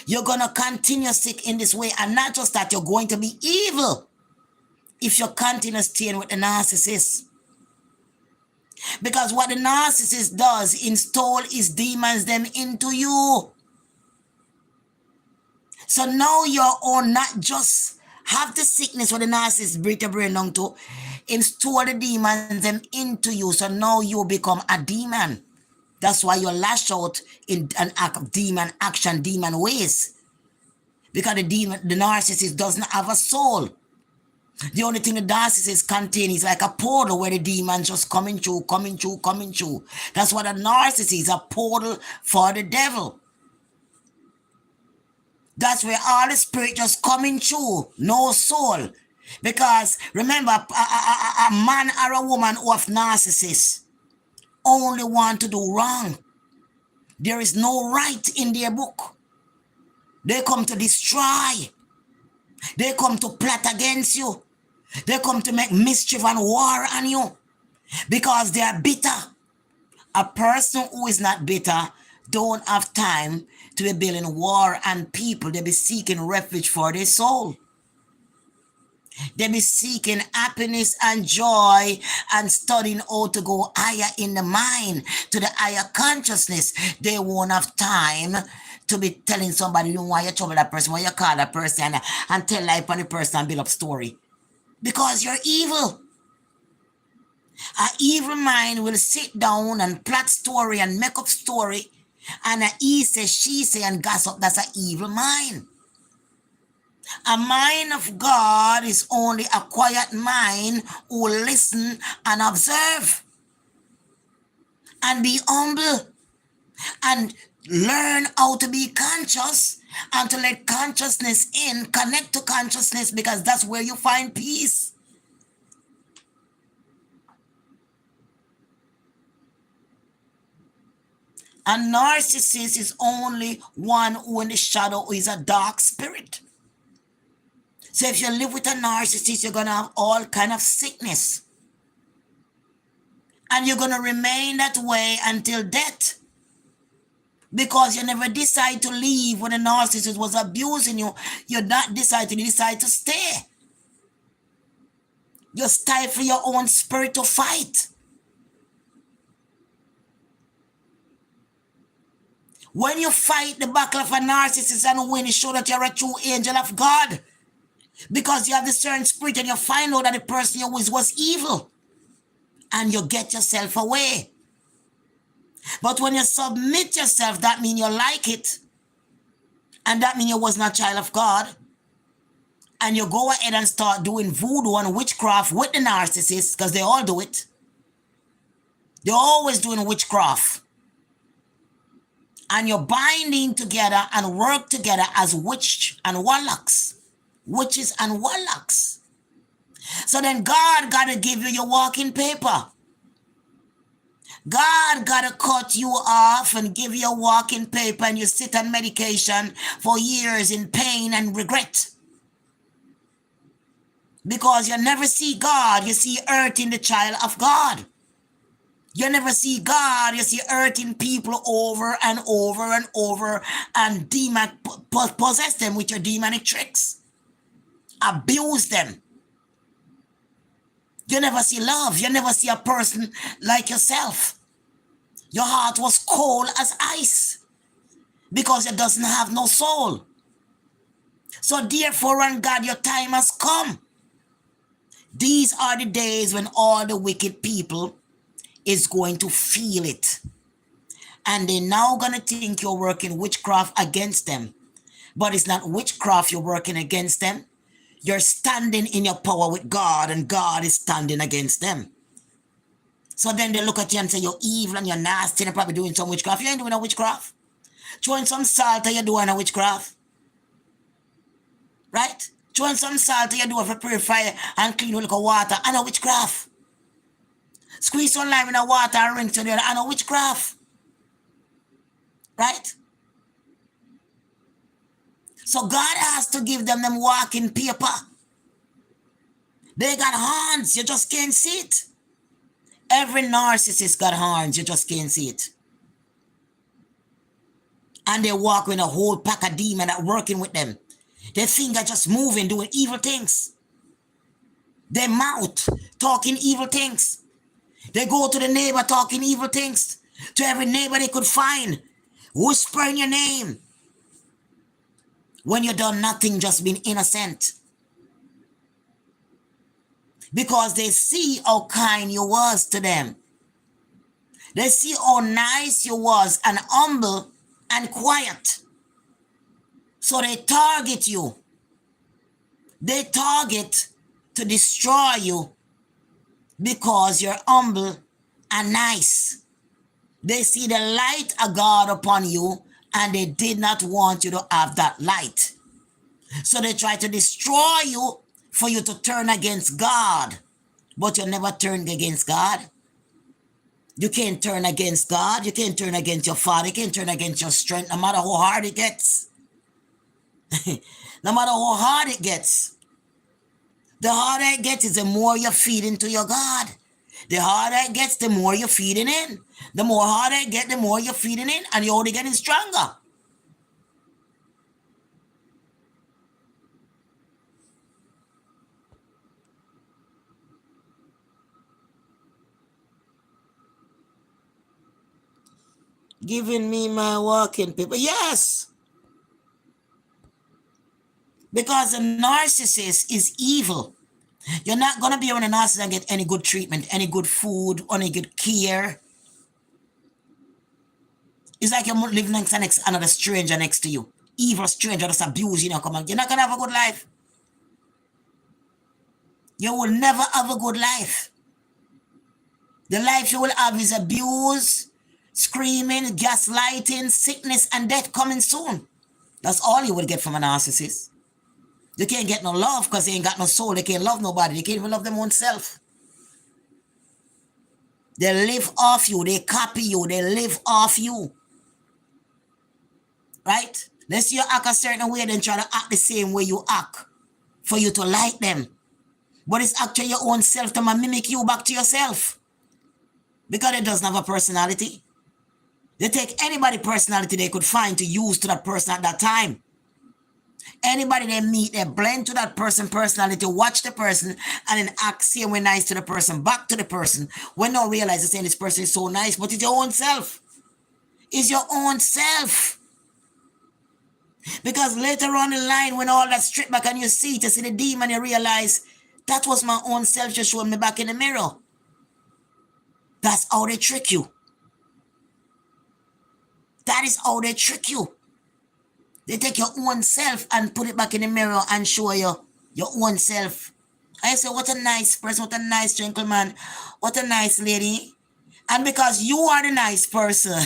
You're going to continue sick in this way. And not just that, you're going to be evil if you continue staying with the narcissist. Because what the narcissist does, install his demons them into you. So now your own not just have the sickness where the narcissist break your brain down to, install the demons them into you. So now you become a demon. That's why you lash out in an act of demon action, demon ways. Because the narcissist doesn't have a soul. The only thing the narcissist contain is like a portal where the demons just coming through, coming through, coming through. That's what a narcissist is, a portal for the devil. That's where all the spirit just coming through, no soul. Because remember, a man or a woman who have narcissists only want to do wrong. There is no right in their book. They come to destroy. They come to plot against you. They come to make mischief and war on you because they are bitter. A person who is not bitter don't have time to be building war and people. They be seeking refuge for their soul. They be seeking happiness and joy and studying how to go higher in the mind, to the higher consciousness. They won't have time to be telling somebody you why you trouble that person, why you call that person and tell life on the person and build up story. Because you're evil. An evil mind will sit down and plot story and make up story, and a he say, she say, and gossip. That's an evil mind. A mind of God is only a quiet mind who will listen and observe and be humble and learn how to be conscious and to let consciousness in, connect to consciousness, because that's where you find peace. A narcissist is only one who in the shadow is a dark spirit. So if you live with a narcissist, you're going to have all kind of sickness. And you're going to remain that way until death. Because you never decide to leave when the narcissist was abusing you. You decide to stay. You stifle your own spirit to fight. When you fight the battle of a narcissist and win, it shows that you're a true angel of God. Because you have the certain spirit and you find out that the person you was evil. And you get yourself away. But when you submit yourself, that means you like it. And that means you was not a child of God. And you go ahead and start doing voodoo and witchcraft with the narcissist, because they all do it. They're always doing witchcraft. And you're binding together and work together as witch and warlocks. Witches and warlocks. So then God got to give you your walking paper. God got to cut you off and give you a walking paper, and you sit on medication for years in pain and regret. Because you never see God, you see earth in the child of God. You never see God, you see hurting people over and over and over, and possess them with your demonic tricks. Abuse them. You never see love. You never see a person like yourself. Your heart was cold as ice because it doesn't have no soul. So therefore, on God, your time has come. These are the days when all the wicked people is going to feel it. And they're now going to think you're working witchcraft against them. But it's not witchcraft you're working against them. You're standing in your power with God, and God is standing against them. So then they look at you and say, you're evil and you're nasty and you're probably doing some witchcraft. You ain't doing a witchcraft. Throwing some salt and you're doing a witchcraft. Right? Throwing some salt and you're doing for purify and clean with water and a witchcraft. Squeeze some lime in the water and rinse it and a witchcraft. Right? So God has to give them walking paper. They got horns, you just can't see it. Every narcissist got horns, you just can't see it. And they walk with a whole pack of demons that working with them. Their finger just moving, doing evil things. Their mouth talking evil things. They go to the neighbor talking evil things. To every neighbor they could find. Whispering your name. When you done nothing, just being innocent. Because they see how kind you was to them. They see how nice you was and humble and quiet. So they target you. They target to destroy you because you're humble and nice. They see the light of God upon you and they did not want you to have that light. So they try to destroy you for you to turn against God. But you never turned against God. You can't turn against God. You can't turn against your Father. You can't turn against your strength, no matter how hard it gets. No matter how hard it gets. The harder it gets is the more you feed into your God. The harder it gets, the more you're feeding in. The more harder it gets, the more you're feeding in, and you're only getting stronger. Giving me my walking paper. Yes. Because the narcissist is evil. You're not going to be around a narcissist and get any good treatment, any good food, any good care. It's like you're living next to another stranger next to you. Evil stranger that's abusing you. Come on. You're not going to have a good life. You will never have a good life. The life you will have is abuse, screaming, gaslighting, sickness, and death coming soon. That's all you will get from a narcissist. They can't get no love because they ain't got no soul. They can't love nobody. They can't even love them own self. They live off you. They copy you. They live off you. Right? Let's see you act a certain way, then try to act the same way you act for you to like them. But it's actually your own self to mimic you back to yourself. Because it doesn't have a personality. They take anybody's personality they could find to use to that person at that time. Anybody they meet, they blend to that person personality, watch the person, and then act same way nice to the person, back to the person. When no realize they're saying this person is so nice, but it's your own self. It's your own self. Because later on the line, when all that stripped back and you see it, you see the demon, you realize that was my own self just showing me back in the mirror. That's how they trick you. That is how they trick you. They take your own self and put it back in the mirror and show you your own self. I say, what a nice person, what a nice gentleman, what a nice lady. And because you are the nice person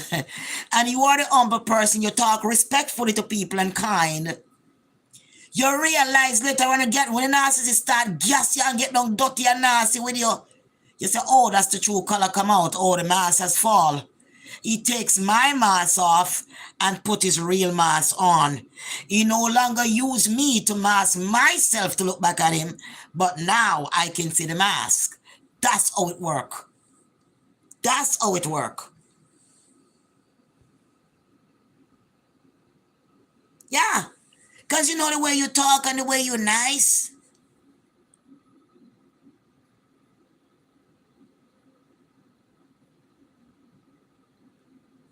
and you are the humble person, you talk respectfully to people and kind. You realize later when the narcissist start gas you and get down dirty and nasty with you, you say, oh, that's the true color come out. Oh, the mask has fall. He takes my mask off and put his real mask on. He no longer use me to mask myself to look back at him, but now I can see the mask. That's how it work. That's how it work. Yeah, because you know the way you talk and the way you're nice.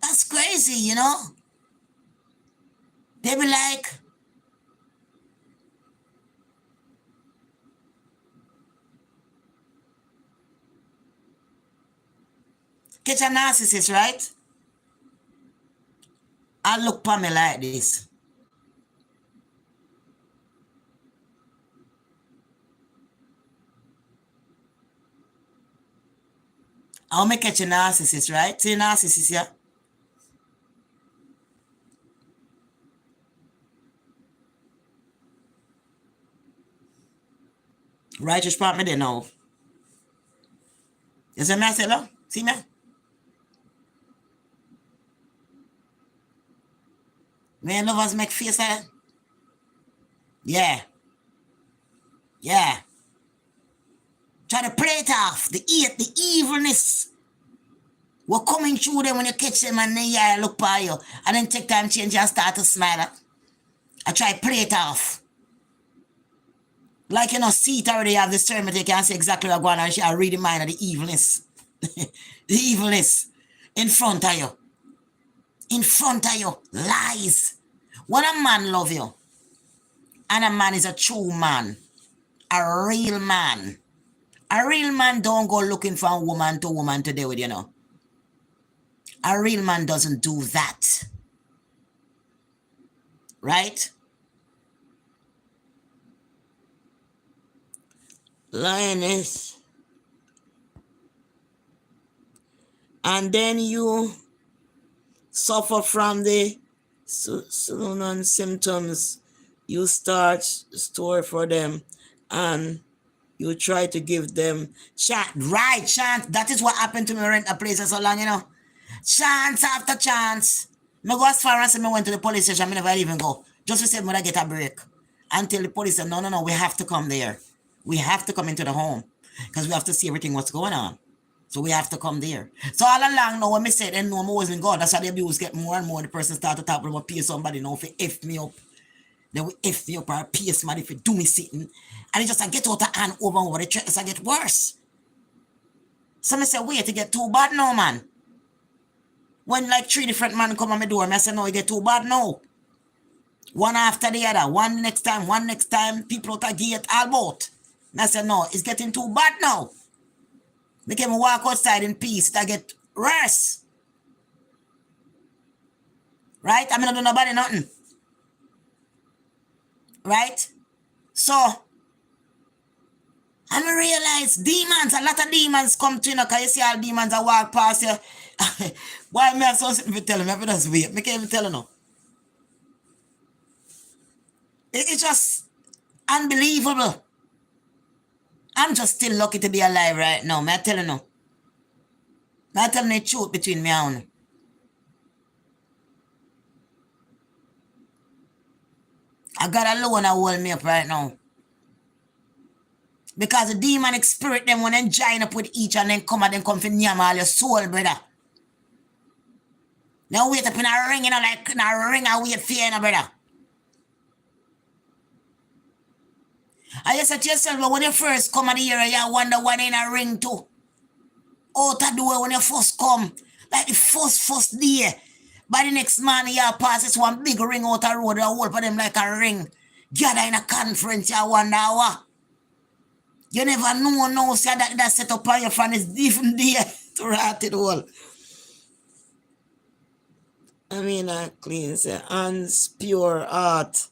That's crazy, you know? They be like, catch a narcissist, right? I look for me like this. I'll make catch a narcissist, right? See a narcissist, yeah? Right, just part me there now. You see me I say, no? See me? Man, lovers make face like that? Yeah. Yeah. Try to play it off. The evilness. We're coming through them when you catch them and they look by you. And then take time change and start to smile. I try play it off. Like, you know, see it already have the discernment, you can see exactly what going on. I read the mind of the evilness. The evilness in front of you. In front of you. Lies. When a man love you, and a man is a true man, a real man don't go looking for a woman to deal with, you know. A real man doesn't do that. Right? Lioness. And then you suffer from the soon symptoms. You start store for them and you try to give them chance. Right, chance. That is what happened to me rent a place so long, you know. Chance after chance. Me go as far as me went to the police station, me never even go. Just to say when I get a break. Until the police said, no, we have to come there. We have to come into the home. Because we have to see everything what's going on. So we have to come there. So all along now when me said, and no, I wasn't God. That's how the abuse get more and more. The person start to talk about pay somebody now if you F me up. They will F me up or pay somebody if you do me sitting. And it just I get out of hand over and over. The threats I get worse. So me say, wait, it get too bad now, man. When like 3 different men come on my door, I say, no, it get too bad now. One after the other, one next time, people out of gate, all both. And I said, no, it's getting too bad now. They can walk outside in peace, it get worse. Right? I mean, I don't know nobody nothing. Right? So, and I realize demons, a lot of demons come to you, because you see all demons that walk past you. Why am I so sitting to tell them? I just wait. I can't even tell you now. It's just unbelievable. I'm just still lucky to be alive right now. I'm telling you. I'm telling you the truth between me and you. I got alone that hold me up right now. Because the demonic spirit, them when they join up with each and then come and then come for nyam all your soul, brother. Now wait up in a ring, you know, like in a ring and wait for you, brother. I just said to yourself, but when you first come at the area, you wonder what in a ring too. Out the door when you first come, like the first day. By the next morning, you pass this one big ring out the road, you hold for them like a ring. Gather in a conference, you wonder what. You never know now, see that set up on your front is different day to rot it all. I mean, clean, say, hands pure heart.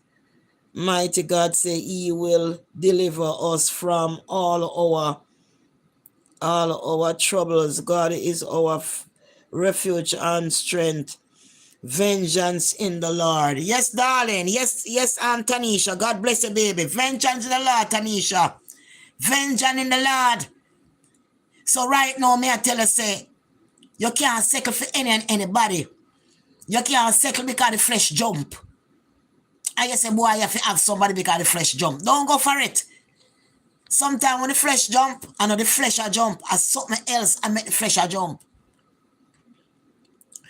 Mighty God say he will deliver us from all our troubles. God is our refuge and strength. Vengeance in the Lord. Yes, darling. Yes, Tanisha. God bless you, baby. Vengeance in the Lord, Tanisha. Vengeance in the Lord. So right now, may I tell you, say, you can't settle for any and anybody. You can't settle because the flesh jump. I just say, boy, you have to have somebody because the flesh jump. Don't go for it. Sometimes when the flesh jump, I know the flesh a jump, as something else, I make the flesh a jump.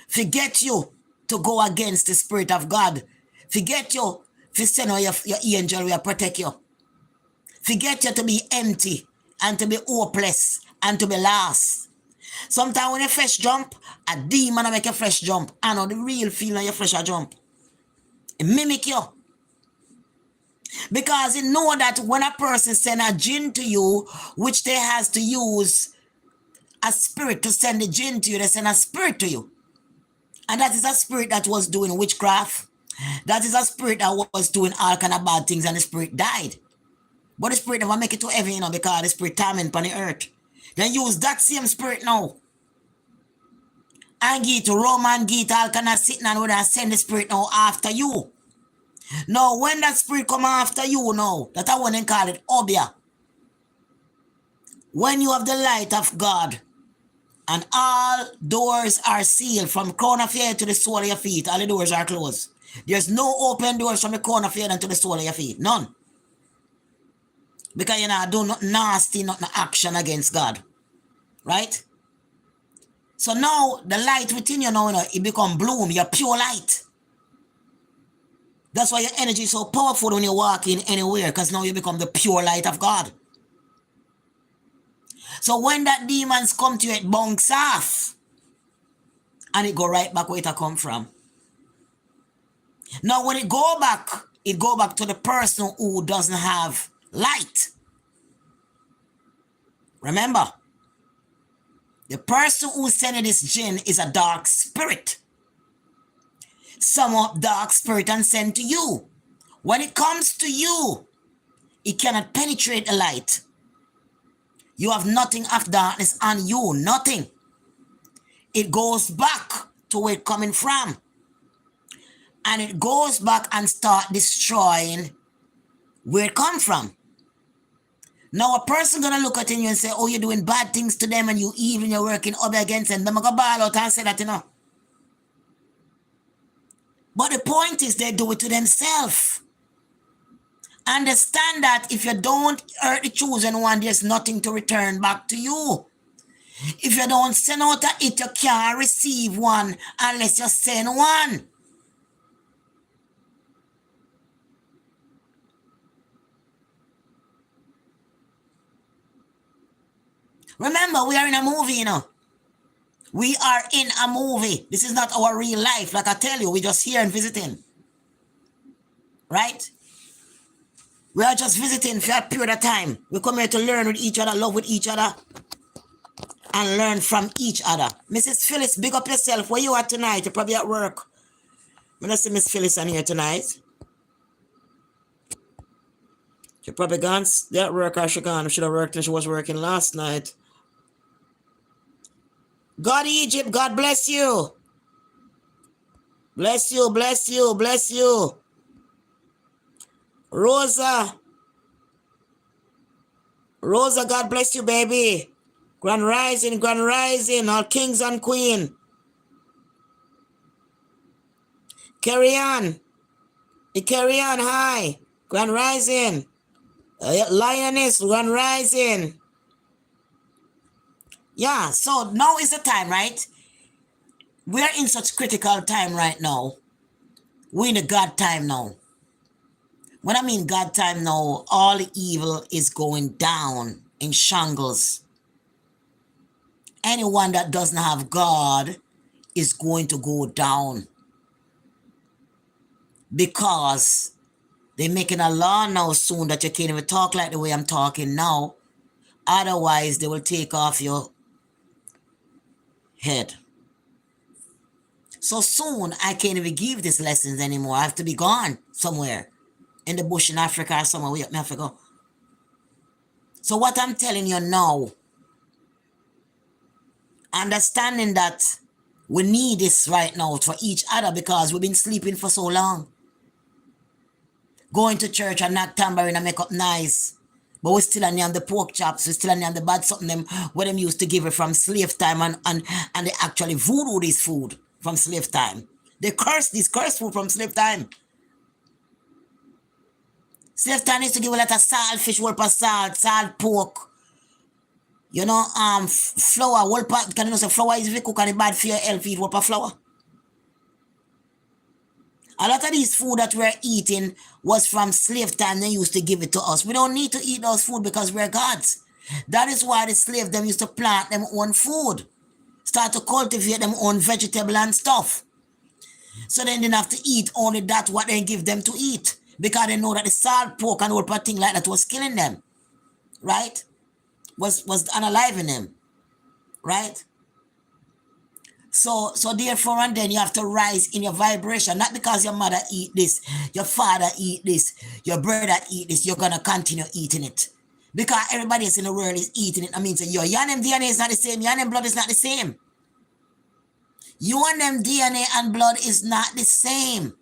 Forget you to go against the Spirit of God. Forget you to send out your angel will protect you. Forget you to be empty and to be hopeless and to be lost. Sometimes when your flesh jump, a demon make your flesh jump. I know the real feeling your flesh a jump. It mimic you. Because you know that when a person send a jinn to you, which they has to use a spirit to send the jinn to you, they send a spirit to you. And that is a spirit that was doing witchcraft. That is a spirit that was doing all kind of bad things and the spirit died. But the spirit never make it to heaven, you know, because the spirit torment on the earth. Then use that same spirit now. And get to Roman, get all kind of sitting and send the spirit now after you. Now, when that spirit come after you now, that I want to call it Obia. When you have the light of God, and all doors are sealed from crown of your head to the sole of your feet, all the doors are closed. There's no open doors from the crown of your head to the sole of your feet. None. Because you're not doing nothing nasty, nothing action against God. Right? So now the light within you now, it become bloom. You're pure light. That's why your energy is so powerful when you walk in anywhere, because now you become the pure light of God. So when that demons come to you, it bounce off. And it go right back where it come from. Now when it go back to the person who doesn't have light. Remember, the person who sending this jinn is a dark spirit. Some up dark spirit and send to you. When it comes to you, it cannot penetrate the light. You have nothing of darkness on you, nothing. It goes back to where it's coming from. And it goes back and start destroying where it come from. Now a person gonna look at you and say, oh, you're doing bad things to them and you evil, you're working up against them. Them gonna ball out and say that, But the point is they do it to themselves. Understand that if you don't hurt the chosen one, there's nothing to return back to you. If you don't send out it, you can't receive one unless you send one. Remember, we are in a movie, We are in a movie. This is not our real life. Like I tell you, we're just here and visiting. Right? We are just visiting for a period of time. We come here to learn with each other, love with each other, and learn from each other. Mrs. Phyllis, big up yourself. Where you at tonight? You're probably at work. I'm going to see Miss Phyllis on here tonight. She probably gone. They're at work or she gone. She should have worked and she was working last night. God Egypt, God bless you. Bless you, bless you, bless you. Rosa, God bless you, baby. Grand rising, all kings and queen. Carry on, hi. Grand rising. Lioness, grand rising. Yeah, so now is the time, right? We're in such critical time right now. We're in the God time now. When I mean God time now, all evil is going down in shangles. Anyone that doesn't have God is going to go down. Because they're making a law now soon that you can't even talk like the way I'm talking now. Otherwise, they will take off your head. So soon, I can't even give these lessons anymore. I have to be gone somewhere. In the bush in Africa or somewhere. Where I have to go. So what I'm telling you now, understanding that we need this right now for each other because we've been sleeping for so long. Going to church and not tambourine and make up nice. But we're still on the pork chops, we're still on the bad something them where them used to give it from slave time and they actually voodoo this food from slave time. They curse this food from slave time. Slave time used to give a lot of salt, fish, salt, pork. Flour, can you know say flour is very cook and bad for your health, eat flour. A lot of these food that we're eating was from slave time. They used to give it to us. We don't need to eat those food because we're gods. That is why the slave them used to plant them own food. Start to cultivate them own vegetable and stuff. So then they didn't have to eat only that what they give them to eat. Because they know that the salt, pork and all thing like that was killing them. Right? Was unaliving them. Right? So therefore, and then you have to rise in your vibration, not because your mother eat this, your father eat this, your brother eat this, you're going to continue eating it. Because everybody else in the world is eating it. I mean, so your and them DNA is not the same, your and them blood is not the same. You and them DNA and blood is not the same.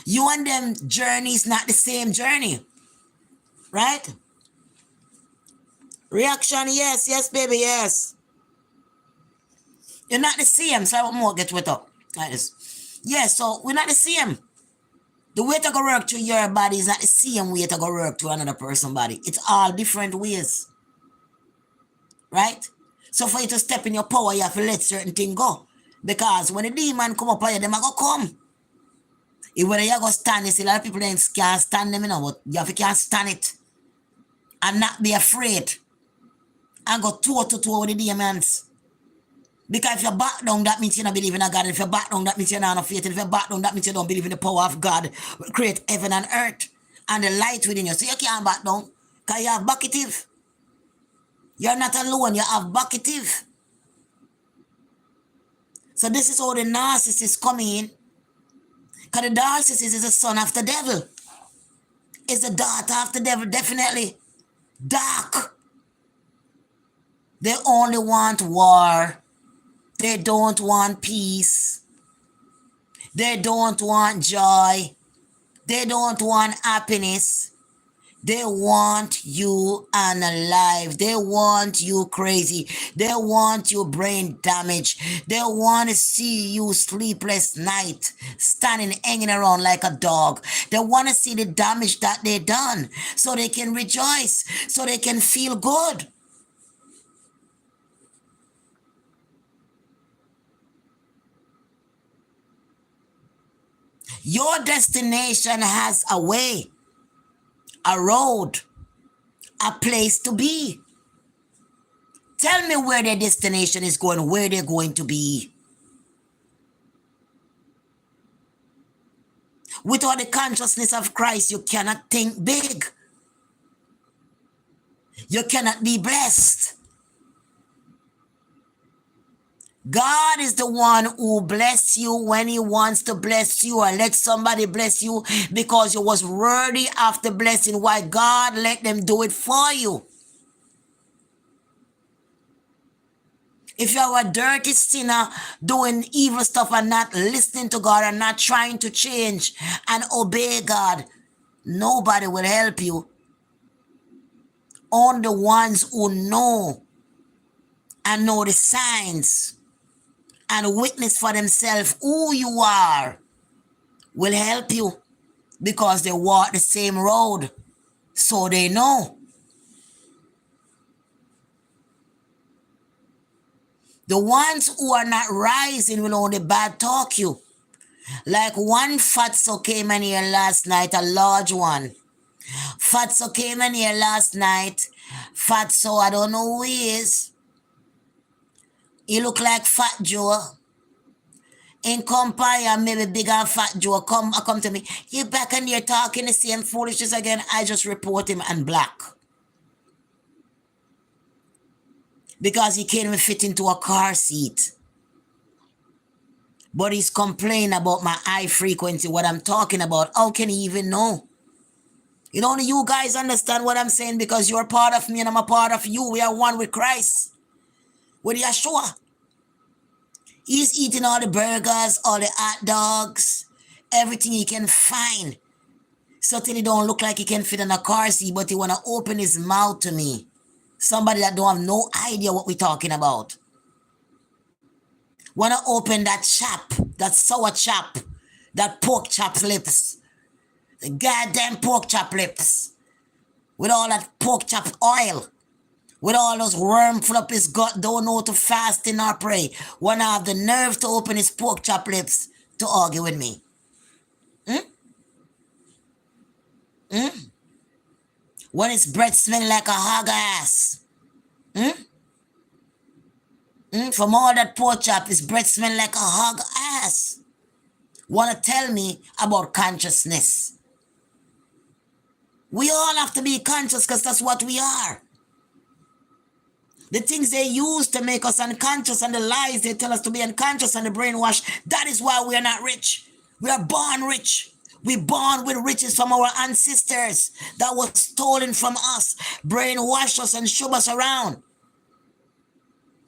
You and them journey is not the same journey. Right? Reaction, yes, baby, yes. You're not the same, so I want more get wet up like this. Yeah, so we're not the same. The way to go work to your body is not the same way to go work to another person's body. It's all different ways. Right? So for you to step in your power, you have to let certain things go. Because when the demon come up on you, them are going to come. If whether you go stand, you see a lot of people can't stand them, but you have to can't stand it. And not be afraid. And go toe to toe with the demons. Because if you back down, that means you don't believe in a God. If you back down, that means you don't have faith. And if you back down, that means you don't believe in the power of God. Create heaven and earth. And the light within you. So you can't back down. Because you have backative. You're not alone. You have backative. So this is how the narcissist come in. Because the narcissist is the son of the devil. It's the daughter of the devil, definitely. Dark. They only want war. They don't want peace. They don't want joy. They don't want happiness. They want you unalive. They want you crazy. They want you brain damaged. They want to see you sleepless night, standing, hanging around like a dog. They want to see the damage that they done so they can rejoice, so they can feel good. Your destination has a way, a road, a place to be. Tell me where their destination is going, where they're going to be. Without the consciousness of Christ, you cannot think big. You cannot be blessed. God is the one who bless you when he wants to bless you, or let somebody bless you because you was worthy of the blessing. Why God let them do it for you. If you are a dirty sinner doing evil stuff and not listening to God and not trying to change and obey God, nobody will help you. Only the ones who know and know the signs and witness for themselves who you are will help you, because they walk the same road, so they know. The ones who are not rising will only bad talk you. Like one fatso came in here last night, a large one. Fatso came in here last night. Fatso, I don't know who he is. He look like Fat Joe. In compare, maybe Big and Fat Joe come to me. You back in here talking the same foolishness again. I just report him and black. Because he can't even fit into a car seat. But he's complaining about my high frequency, what I'm talking about. How can he even know? You know, you guys understand what I'm saying, because you're part of me and I'm a part of you. We are one with Christ. With Yeshua. He's eating all the burgers, all the hot dogs, everything he can find. So till he don't look like he can fit in a car seat, but he want to open his mouth to me. Somebody that don't have no idea what we're talking about. Want to open that chop, that sour chop, that pork chop lips. The goddamn pork chop lips. With all that pork chop oil. With all those worms full up his gut, don't know to fast and or pray. Want to have the nerve to open his pork chop lips to argue with me. When his breath smelling like a hog ass. From all that pork chop, his breath smelling like a hog ass. Want to tell me about consciousness. We all have to be conscious, because that's what we are. The things they use to make us unconscious and the lies they tell us to be unconscious and the brainwash, that is why we are not rich. We are born rich. We born with riches from our ancestors that was stolen from us, brainwash us and shove us around.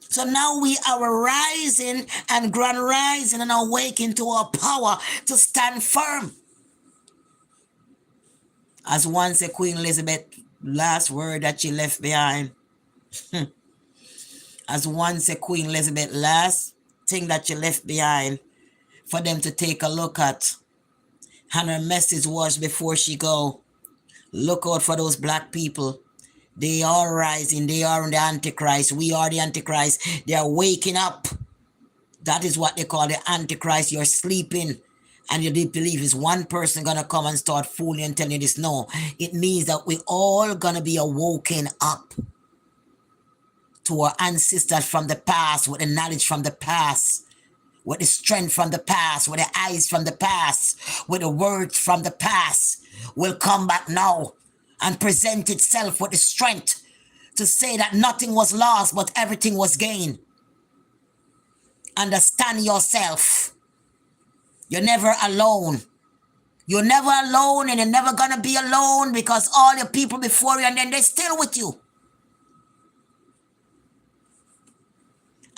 So now we are rising and grand rising and awakening to our power to stand firm. As once a Queen Elizabeth, last word that she left behind. As once a Queen Elizabeth, last thing that she left behind for them to take a look at. And her message was before she go, look out for those black people. They are rising. They are the Antichrist. We are the Antichrist. They are waking up. That is what they call the Antichrist. You're sleeping and you did believe is one person gonna come and start fooling and telling you this. No, it means that we all gonna be awoken up to our ancestors from the past, with the knowledge from the past, with the strength from the past, with the eyes from the past, with the words from the past, will come back now and present itself with the strength to say that nothing was lost, but everything was gained. Understand yourself. You're never alone. You're never alone, and you're never gonna be alone, because all your people before you, and then they're still with you.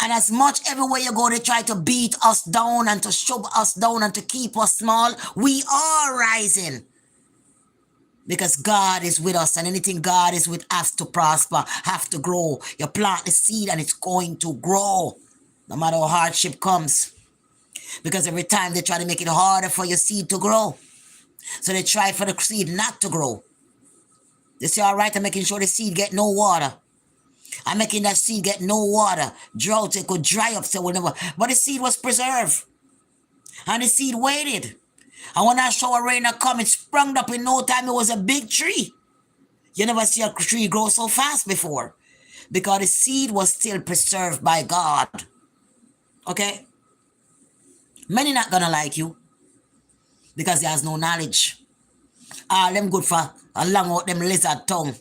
And as much everywhere you go, they try to beat us down and to shove us down and to keep us small. We are rising. Because God is with us, and anything God is with has to prosper, have to grow. You plant the seed and it's going to grow, no matter how hardship comes. Because every time they try to make it harder for your seed to grow. So they try for the seed not to grow. They say, all right, I'm making sure the seed get no water. I'm making that seed get no water. Drought, it could dry up, so whatever. But the seed was preserved. And the seed waited. And when I saw a rain come, it sprung up in no time. It was a big tree. You never see a tree grow so fast before. Because the seed was still preserved by God. Okay? Many not gonna like you. Because there has no knowledge. All them good for along out them lizard tongue.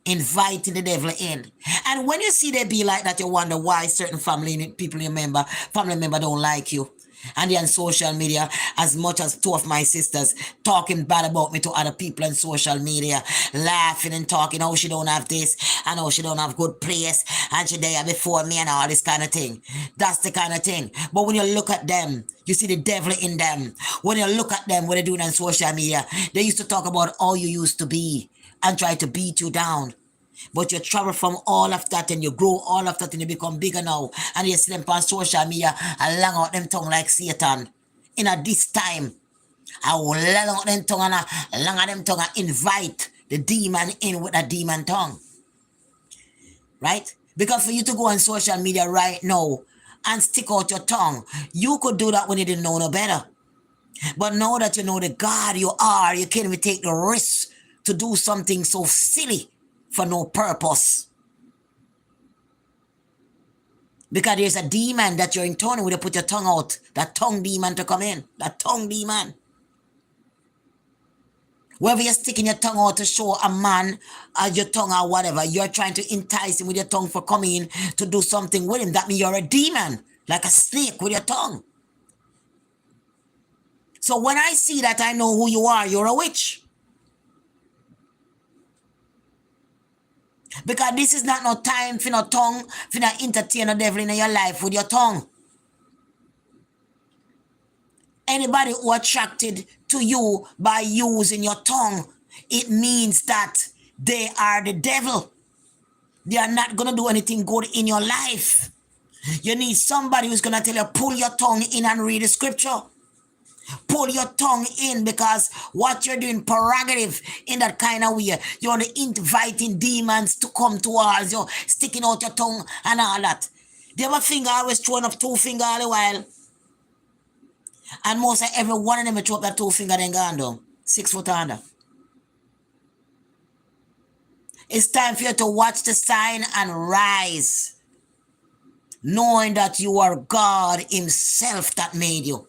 Inviting the devil in. And when you see they be like that, you wonder why certain family member don't like you. And they're on social media, as much as two of my sisters talking bad about me to other people on social media, laughing and talking, oh, she don't have this, and oh, she don't have good place, and she there before me, and all this kind of thing. That's the kind of thing. But when you look at them, you see the devil in them. When you look at them, what they're doing on social media, they used to talk about all you used to be and try to beat you down. But you travel from all of that and you grow all of that and you become bigger now. And you see them on social media and long out them tongue like Satan. In a this time, I will long out them tongue and long out them tongue and invite the demon in with a demon tongue. Right? Because for you to go on social media right now and stick out your tongue, you could do that when you didn't know no better. But now that you know the God you are, you can't even take the risk to do something so silly for no purpose. Because there's a demon that you're in tune with. You put your tongue out, that tongue demon to come in, that tongue demon. Wherever you're sticking your tongue out to show a man your tongue or whatever, you're trying to entice him with your tongue for coming in to do something with him. That means you're a demon, like a snake with your tongue. So when I see that, I know who you are. You're a witch. Because this is not no time for no tongue, for no entertain the devil in your life with your tongue. Anybody who attracted to you by using your tongue, it means that they are the devil. They are not going to do anything good in your life. You need somebody who's going to tell you, pull your tongue in and read the scripture. Pull your tongue in, because what you're doing prerogative in that kind of way. You're inviting demons to come towards you, sticking out your tongue and all that. Do you have a finger always throwing up two fingers all the while? And most of every one of them throw up that two finger then gone down. 6 foot under. It's time for you to watch the sign and rise. Knowing that you are God himself that made you.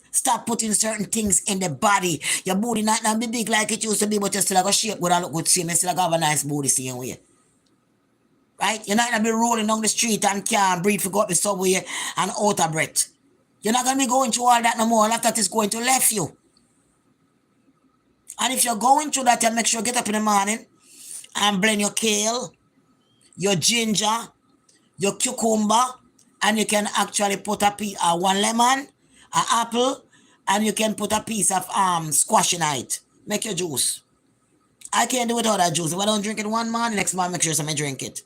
Stop putting certain things in the body. Your booty not be big like it used to be, but you still have a shape good and look good same. You still have a nice booty same way. Right? You're not going to be rolling down the street and can't breathe for go up the subway and out of breath. You're not going to be going through all that no more. All of that is going to left you. And if you're going through that, you make sure you get up in the morning and blend your kale, your ginger, your cucumber, and you can actually put one lemon, an apple, and you can put a piece of squash in it. Make your juice. I can't do it without that juice. If I don't drink it one morning, next morning make sure I drink it.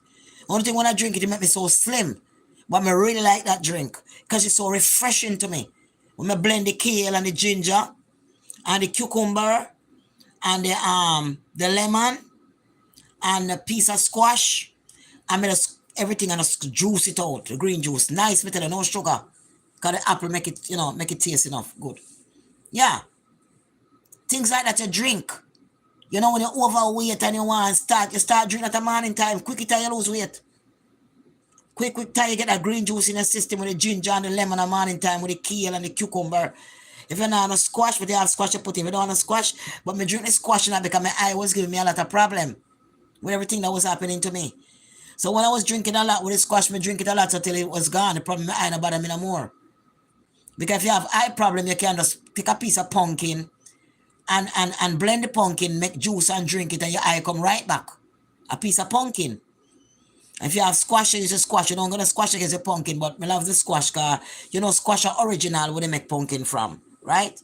Only thing when I drink it, it makes me so slim. But I really like that drink because it's so refreshing to me. When I blend the kale and the ginger and the cucumber and the lemon and a piece of squash. I made everything and juice it out, the green juice. Nice, me tell you, no sugar. Because the apple make it, make it taste enough. Good. Yeah. Things like that you drink. When you're overweight and you start drinking at the morning time, quick it and you lose weight. Quick time you get that green juice in the system with the ginger and the lemon at morning time with the kale and the cucumber. If you're not on a squash, but you have squash you put in. If you don't want a squash, but me drink the squash and that because my eye was giving me a lot of problem with everything that was happening to me. So when I was drinking a lot with the squash, me drink it a lot until it was gone. The problem my eye not bother me no more. Because if you have eye problem, you can just take a piece of pumpkin and blend the pumpkin, make juice and drink it and your eye come right back. A piece of pumpkin. If you have squash, you just squash. You don't gonna squash against the pumpkin, but me love the squash because squash are original where they make pumpkin from, right?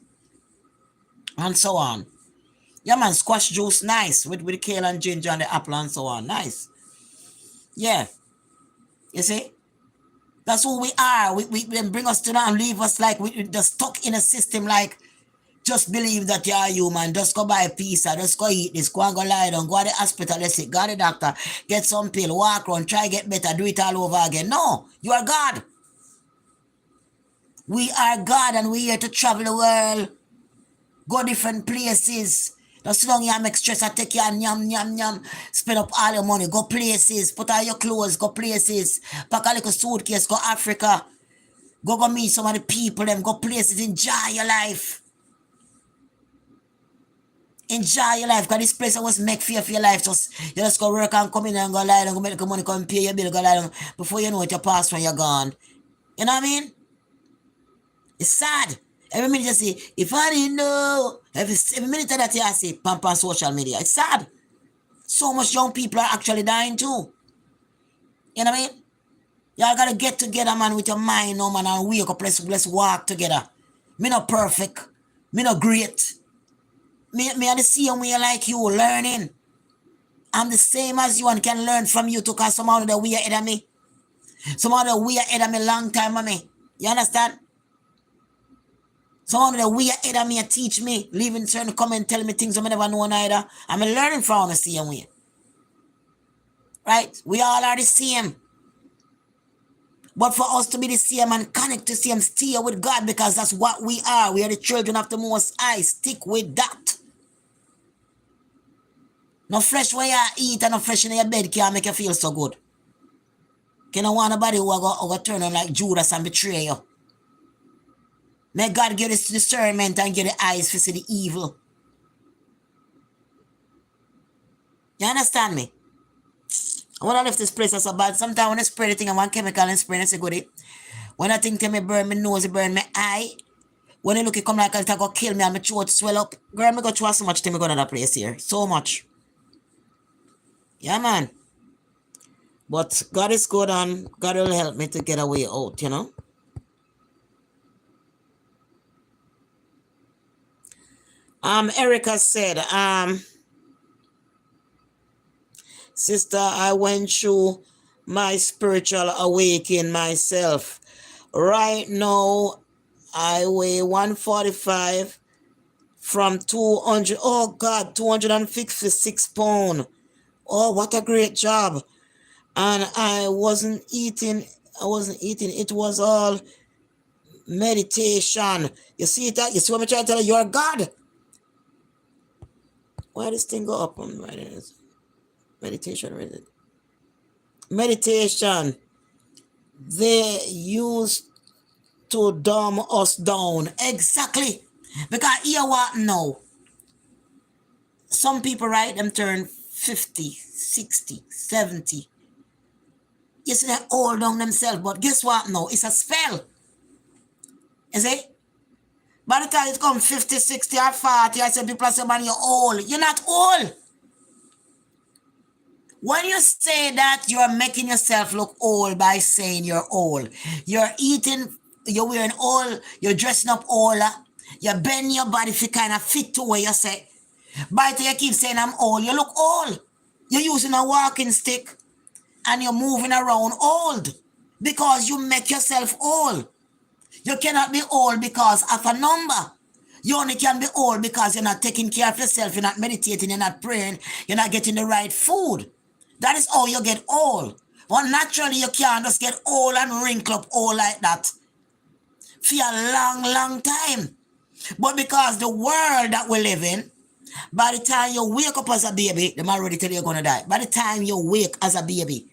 And so on. Yeah man, squash juice, nice. With the kale and ginger and the apple and so on. Nice. Yeah. You see? That's who we are. We then bring us to that and leave us like we just stuck in a system like just believe that you are human. Just go buy a pizza. Just go eat this. Go and go lie down. Go to the hospital. Let's say, go to the doctor. Get some pill. Walk around. Try get better. Do it all over again. No. You are God. We are God and we're here to travel the world. Go different places. Don't sit down here and make stress and take your yum. Spend up all your money. Go places. Put on your clothes. Go places. Pack a little suitcase. Go Africa. Go meet some of the people. Them. Go places. Enjoy your life. Enjoy your life, because this place was make for your life. You just go work and come in and go lie down, go make the money, come pay your bill, go lie down. Before you know it, you pass when you're gone. You know what I mean? It's sad. Every minute you see, if I didn't know, every minute that you see, pump on social media. It's sad. So much young people are actually dying too. You know what I mean? Y'all gotta get together, man, with your mind, no man, and wake up, let's walk together. Me not perfect. Me not great. Me are the same way like you, learning. I'm the same as you and can learn from you too, because somehow that we are ahead of me. Somehow that we are ahead of me long time of me. You understand? Somehow that we are ahead of me and teach me, leaving certain comment, telling me things I never know neither. I'm learning from the same way. Right? We all are the same. But for us to be the same and connect to the same, stay with God, because that's what we are. We are the children of the Most High. Stick with that. No flesh where you eat and no flesh in your bed can't make you feel so good. You don't want nobody who will turn on like Judas and betray you. May God give us discernment and give the eyes to see the evil. You understand me? I want to leave this place so bad. Sometimes when I spray the thing, I want chemical and spray and I say good. When I think me burn my nose, it burn my eye. When I look, it come like it's going to kill me and my throat swell up. Girl, me go through so much to me go to that place here. So much. Yeah, man. But God is good and God will help me to get a way out, you know. Erica said, sister, I went through my spiritual awakening myself. Right now, I weigh 145 from 200. Oh God, 256 pounds. Oh, what a great job. And I wasn't eating. It was all meditation. You see that? You see what I'm trying to tell you? You're God. Why this thing go up on right? Meditation, where is it? Meditation. They used to dumb us down. Exactly. Because here what now? Some people, right, them turn 50, 60, 70. You see, they hold down themselves, but guess what now? It's a spell. You see? By the time it comes 50, 60, or 40, I say people say, man, you're old. You're not old. When you say that, you're making yourself look old by saying you're old. You're eating, you're wearing old, you're dressing up older, you're bending your body to kind of fit to where you say. By the time you keep saying I'm old, you look old. You're using a walking stick and you're moving around old because you make yourself old. You cannot be old because of a number. You only can be old because you're not taking care of yourself, you're not meditating, you're not praying, you're not getting the right food. That is how you get old. But naturally, you can't just get old and wrinkle up old like that for a long, long time. But because the world that we live in, by the time you wake up as a baby, them already tell you you're going to die. By the time you wake as a baby,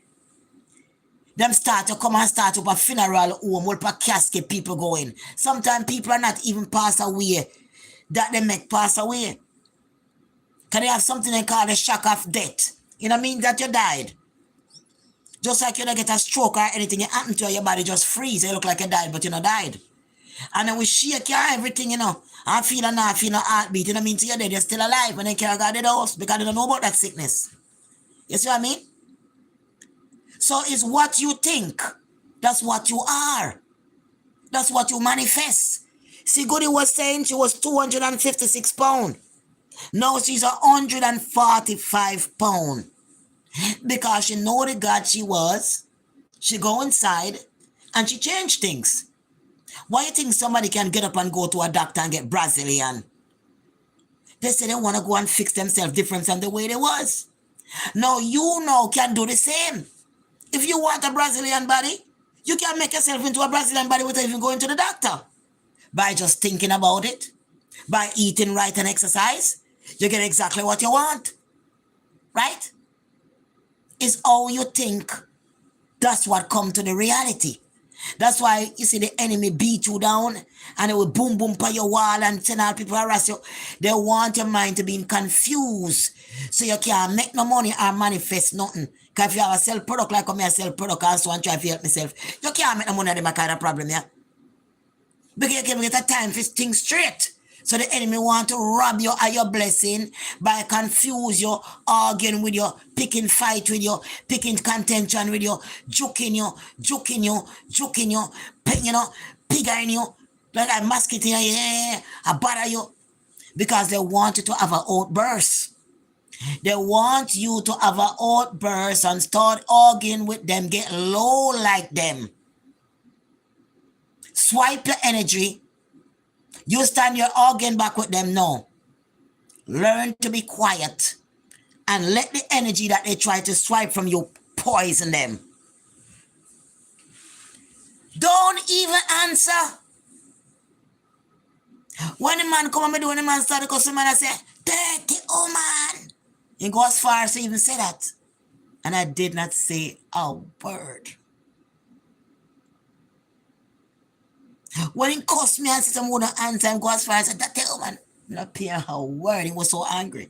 them start to come and start up a funeral home with a casket people going. Sometimes people are not even passed away that they make pass away. Can they have something they call the shock of death? You know what I mean? That you died. Just like you don't get a stroke or anything, it happened to you, your body just freeze. You look like you died, but you not died. And then we shake you everything, you know. I feel and not feel no heartbeat. You know what I mean? To you dead, you're still alive when they carry God to the house because they don't know about that sickness. You see what I mean? So it's what you think. That's what you are. That's what you manifest. See, Goody was saying she was 256 pounds. Now she's 145 pounds. Because she know the God she was. She go inside and she changed things. Why you think somebody can get up and go to a doctor and get Brazilian? They say they want to go and fix themselves different than the way they was. Now you now can do the same. If you want a Brazilian body, you can make yourself into a Brazilian body without even going to the doctor. By just thinking about it, by eating right and exercise, you get exactly what you want. Right? It's how you think. That's what comes to the reality. That's why you see the enemy beat you down and they will boom boom by your wall and send out people harass you. They want your mind to be confused so you can't make no money or manifest nothing. Because if you have a sell product like me, I sell product also and try to help myself, you can't make no money. That's my kind of problem, yeah. Because you can get a time for things straight. So the enemy want to rob you of your blessing by confuse you, arguing with you, picking fight with you, picking contention with you, joking you, pigging you, like I masking you, yeah, I bother you. Because they want you to have an outburst. They want you to have an outburst and start arguing with them, get low like them. Swipe your energy. You stand your arguing back with them now. Learn to be quiet and let the energy that they try to swipe from you poison them. Don't even answer. When the man come and do, when the man start to cuss, the man I say, take it, oh man. He go as far as to even say that. And I did not say a word. When he cussed me and said I'm going to answer and go as far as I said, that tell man, not pay a word. He was so angry.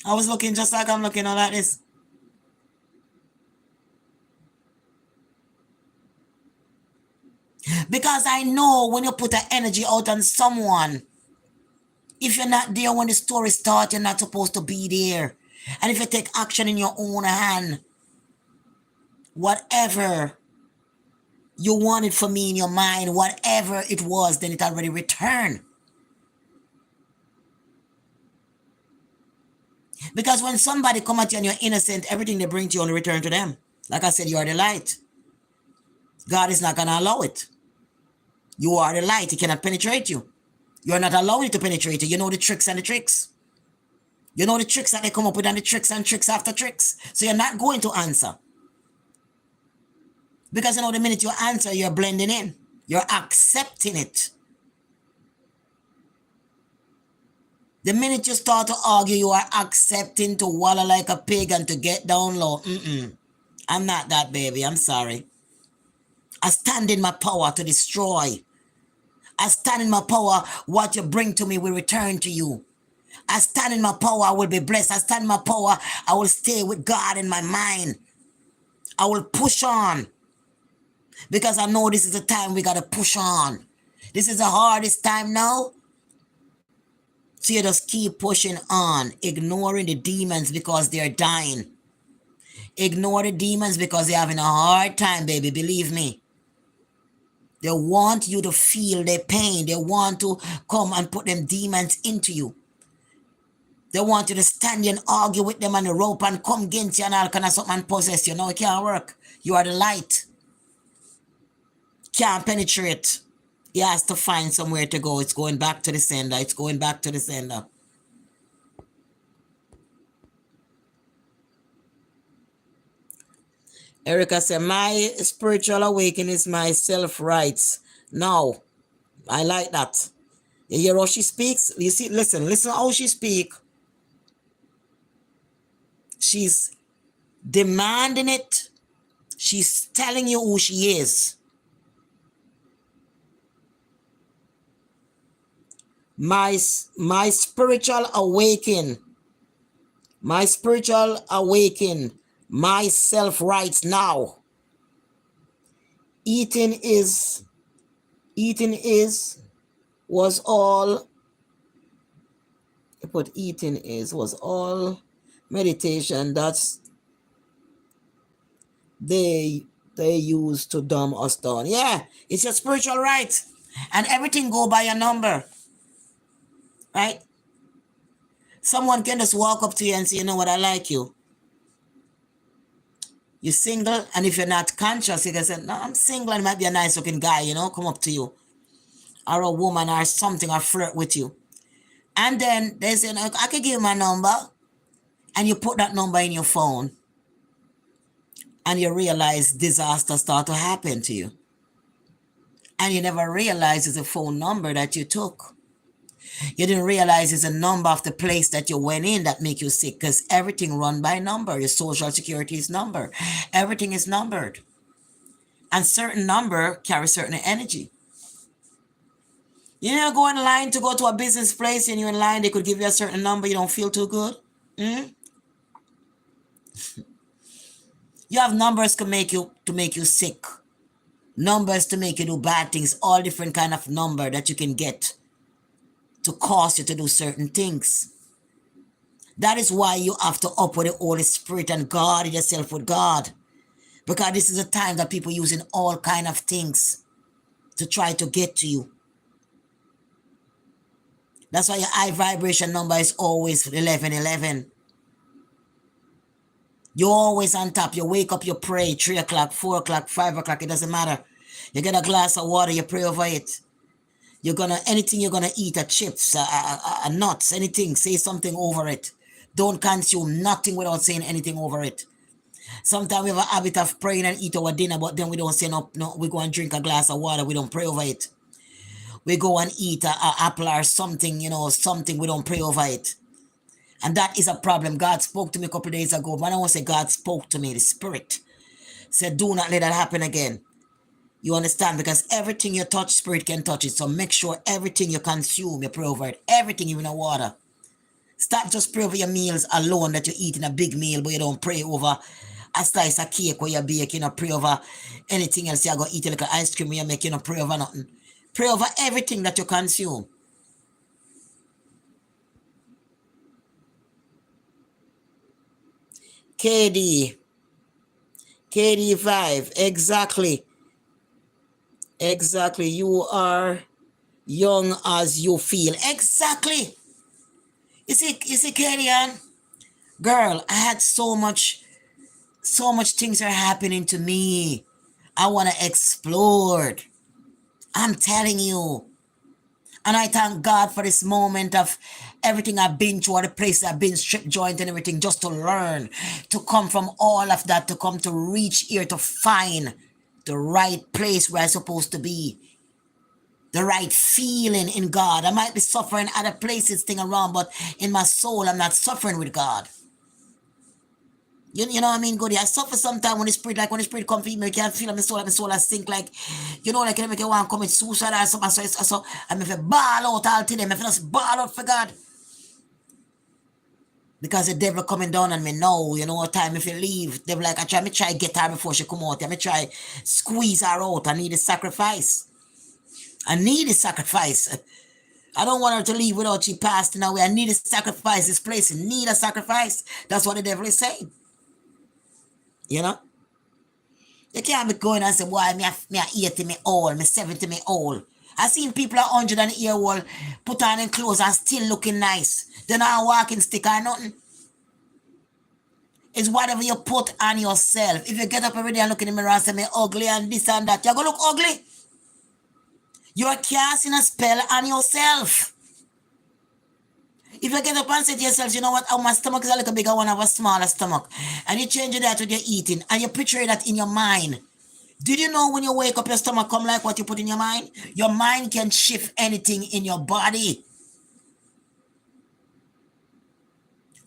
I was looking just like I'm looking all like this. Because I know when you put an energy out on someone, if you're not there when the story starts, you're not supposed to be there. And if you take action in your own hand, whatever you wanted for me in your mind, whatever it was, then it already returned. Because when somebody come at you and you're innocent, everything they bring to you only return to them. Like I said, you are the light. God is not going to allow it. You are the light. He cannot penetrate you. You're not allowing it to penetrate you. You know the tricks and the tricks. You know the tricks that they come up with and the tricks and tricks after tricks. So you're not going to answer. Because you know the minute you answer, you're blending in. You're accepting it. The minute you start to argue, you are accepting to wallow like a pig and to get down low. I'm not that, baby. I'm sorry. I stand in my power to destroy. I stand in my power. What you bring to me will return to you. I stand in my power. I will be blessed. I stand in my power. I will stay with God in my mind. I will push on. Because I know this is the time we got to push on. This is the hardest time now. So you just keep pushing on, ignoring the demons because they're dying. Ignore the demons because they're having a hard time, baby. Believe me. They want you to feel their pain. They want to come and put them demons into you. They want you to stand and argue with them on the rope and come against you and all kind of something and possess you. No, it can't work. You are the light. Can't penetrate. He has to find somewhere to go. It's going back to the sender. It's going back to the sender. Erica said, my spiritual awakening is my self-rights. Now, I like that. You hear how she speaks? You see, listen how she speak. She's demanding it. She's telling you who she is. My spiritual awakening. My spiritual awakening. My self-rights now. Eating was all meditation. That's they use to dumb us down. Yeah, it's your spiritual right. And everything go by a number. Right? Someone can just walk up to you and say, you know what, I like you. You're single, and if you're not conscious, you can say, no, I'm single, and it might be a nice looking guy, you know, come up to you. Or a woman or something, or flirt with you. And then they say, no, I can give you my number. And you put that number in your phone. And you realize disaster start to happen to you. And you never realize it's a phone number that you took. You didn't realize it's a number of the place that you went in that make you sick, because everything run by number. Your social security is numbered. Everything is numbered. And certain number carry certain energy. You never go in line to go to a business place and you're in line, they could give you a certain number, you don't feel too good. You have numbers to make you sick. Numbers to make you do bad things, all different kind of number that you can get to cause you to do certain things. That is why you have to up with the Holy Spirit and guard yourself with God. Because this is a time that people using all kind of things to try to get to you. That's why your high vibration number is always 1111. You're always on top. You wake up, you pray, 3 o'clock, 4 o'clock, 5 o'clock, it doesn't matter. You get a glass of water, you pray over it. Anything you're gonna eat, chips, nuts, anything, say something over it. Don't consume nothing without saying anything over it. Sometimes we have a habit of praying and eat our dinner, but then we don't say no, we go and drink a glass of water, we don't pray over it. We go and eat an apple or something, something, we don't pray over it. And that is a problem. God spoke to me a couple of days ago, but I don't want to say God spoke to me, the Spirit said, do not let that happen again. You understand? Because everything you touch, Spirit can touch it. So make sure everything you consume, you pray over it. Everything, even the water. Stop just pray over your meals alone that you eat in a big meal, but you don't pray over a slice of cake where you bake, pray over anything else. You're going to eat like an ice cream where you make, pray over nothing. Pray over everything that you consume. KD5, exactly. You are young as you feel. Exactly. You see, KD, girl, I had so much things are happening to me. I want to explore. I'm telling you. And I thank God for this moment of everything I've been through, all the places I've been, strip joint and everything, just to learn, to come from all of that, to come to reach here, to find the right place where I'm supposed to be, the right feeling in God. I might be suffering other places, thing around, but in my soul, I'm not suffering with God. You know what I mean, Goody? I suffer sometimes when the spirit come for me, I can't feel my soul I sink like, like I make you want to commit suicide or something, so I'm if I ball out all to them, if I just ball out for God. Because the devil coming down on me now, what time if you leave, devil like, I try get her before she come out, I try squeeze her out, I need a sacrifice. I don't want her to leave without she passing away. I need a sacrifice, this place need a sacrifice. That's what the devil is saying. You can't be going and say, boy, me 80 me old, me 70 me old. I seen people 100 and year old put on in clothes and still looking nice. They're not a walking stick or nothing. It's whatever you put on yourself. If you get up every day and look in the mirror and say me ugly and this and that, you're gonna look ugly. You're casting a spell on yourself. If you get up and say to yourself, you know what, oh, my stomach is a little bigger, I want to have a smaller stomach, and you change that with your eating, and you picture that in your mind. Did you know when you wake up, your stomach come like what you put in your mind? Your mind can shift anything in your body.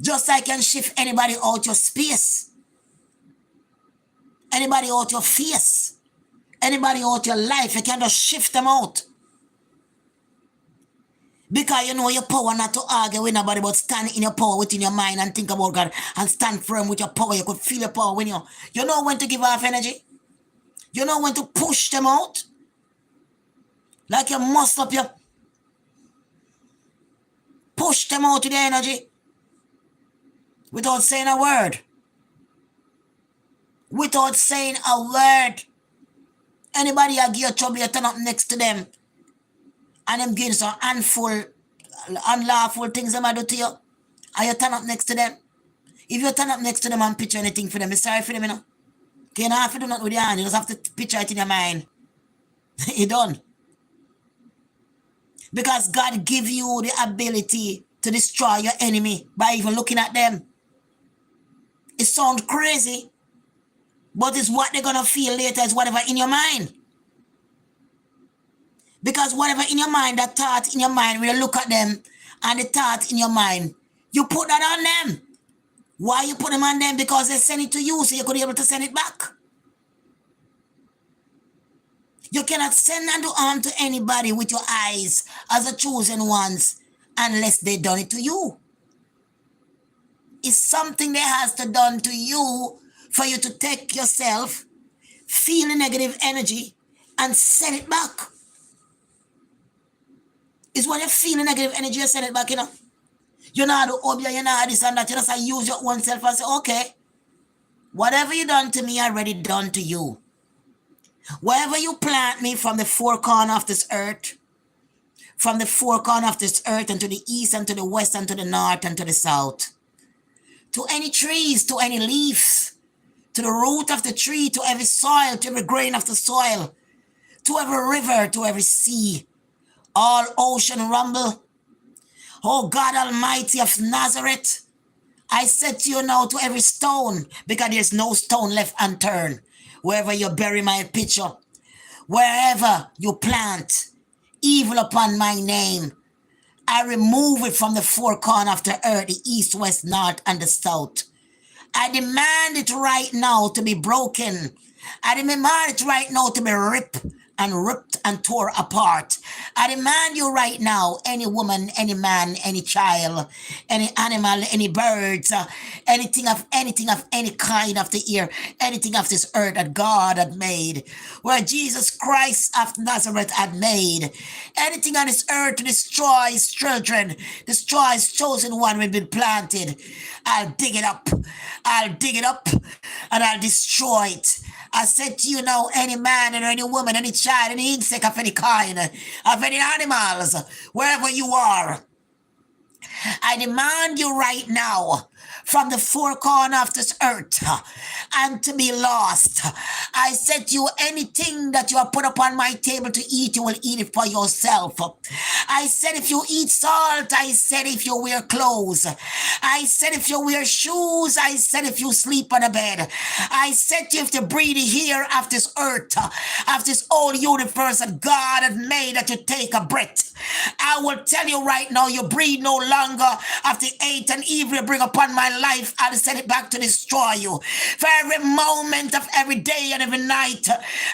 Just like can shift anybody out your space. Anybody out your face. Anybody out your life, you can just shift them out. Because you know your power not to argue with nobody, but stand in your power within your mind and think about God and stand firm with your power. You could feel your power when you know when to give off energy. You know when to push them out. Like you muscle up your push them out with the energy. Without saying a word. Without saying a word. Anybody that give you trouble, you turn up next to them. And them giving some handful, unlawful things they might do to you. And you turn up next to them. If you turn up next to them and picture anything for them, it's sorry for them, you know. You don't have to do nothing with your hand. You just have to picture it in your mind. You done. Because God give you the ability to destroy your enemy by even looking at them. It sounds crazy, but it's what they're going to feel later is whatever in your mind. Because whatever in your mind, that thought in your mind, when you look at them and the thought in your mind, you put that on them. Why you put them on them? Because they send it to you so you could be able to send it back. You cannot send and do harm to anybody with your eyes as the chosen ones unless they done it to you. It's something that has to done to you for you to take yourself, feel the negative energy, and send it back. It's when you feel the negative energy, you send it back, you know. You know how to obey, you know how this and that. You just use your own self and say, okay, whatever you done to me, I already done to you. Wherever you plant me from the four corners of this earth, from the four corners of this earth and to the east and to the west and to the north and to the south, to any trees, to any leaves, to the root of the tree, to every soil, to every grain of the soil, to every river, to every sea, all ocean rumble. Oh God Almighty of Nazareth, I said to you now to every stone, because there's no stone left unturned. Wherever you bury my picture, wherever you plant evil upon my name, I remove it from the four corners of the earth, the east, west, north, and the south. I demand it right now to be broken. I demand it right now to be ripped and tore apart. I demand you right now, any woman, any man, any child, any animal, any birds, anything of any kind of the ear, anything of this earth that God had made, where Jesus Christ of Nazareth had made, anything on this earth to destroy his children, destroy his chosen one we've been planted. I'll dig it up. I'll dig it up and I'll destroy it. I said to you now, any man and any woman, any child, any insect of any kind, of any animals, wherever you are, I demand you right now from the four corners of this earth and to be lost. I said to you, anything that you have put upon my table to eat, you will eat it for yourself. I said if you eat salt, I said if you wear clothes, I said if you wear shoes, I said if you sleep on a bed, I said to you if you breathe the air of this earth, of this whole universe that God had made, that you take a breath. I will tell you right now, you breathe no longer of the hate and evil you bring upon my life. I'll send it back to destroy you. For every moment of every day and every night,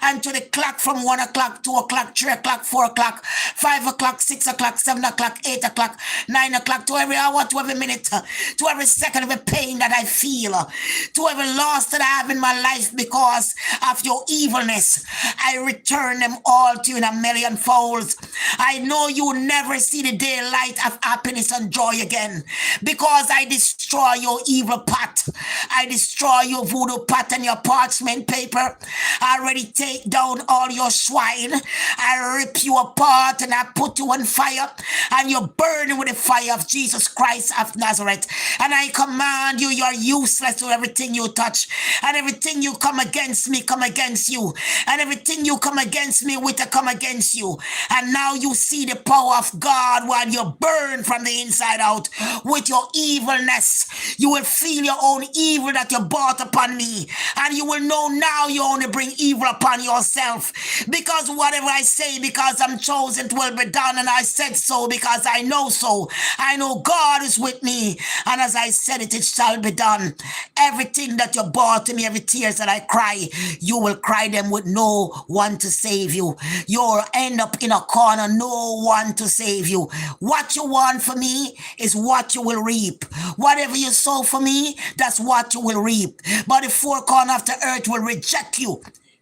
and to the clock from 1 o'clock, 2 o'clock, 3 o'clock, 4 o'clock, 5 o'clock, 6 o'clock, 7 o'clock, 8 o'clock, 9 o'clock, to every hour, to every minute, to every second of the pain that I feel, to every loss that I have in my life because of your evilness, I return them all to you in a million folds. I know you will never see the daylight of happiness and joy again, because I destroy you you evil pot. I destroy your voodoo pot and your parchment paper. I already take down all your swine. I rip you apart and I put you on fire, and you're burning with the fire of Jesus Christ of Nazareth. And I command you, you're useless to everything you touch, and everything you come against me, come against you, and everything you come against me with, I come against you. And now you see the power of God while you burn from the inside out with your evilness. You will feel your own evil that you brought upon me, and you will know now you only bring evil upon yourself. Because whatever I say, because I'm chosen, it will be done, and I said so because I know so. I know God is with me, and as I said it, it shall be done. Everything that you brought to me, every tears that I cry, you will cry them with no one to save you. You'll end up in a corner, no one to save you. What you want for me is what you will reap. Whatever you sow for me, that's what you will reap. But the four corners of the earth will reject you.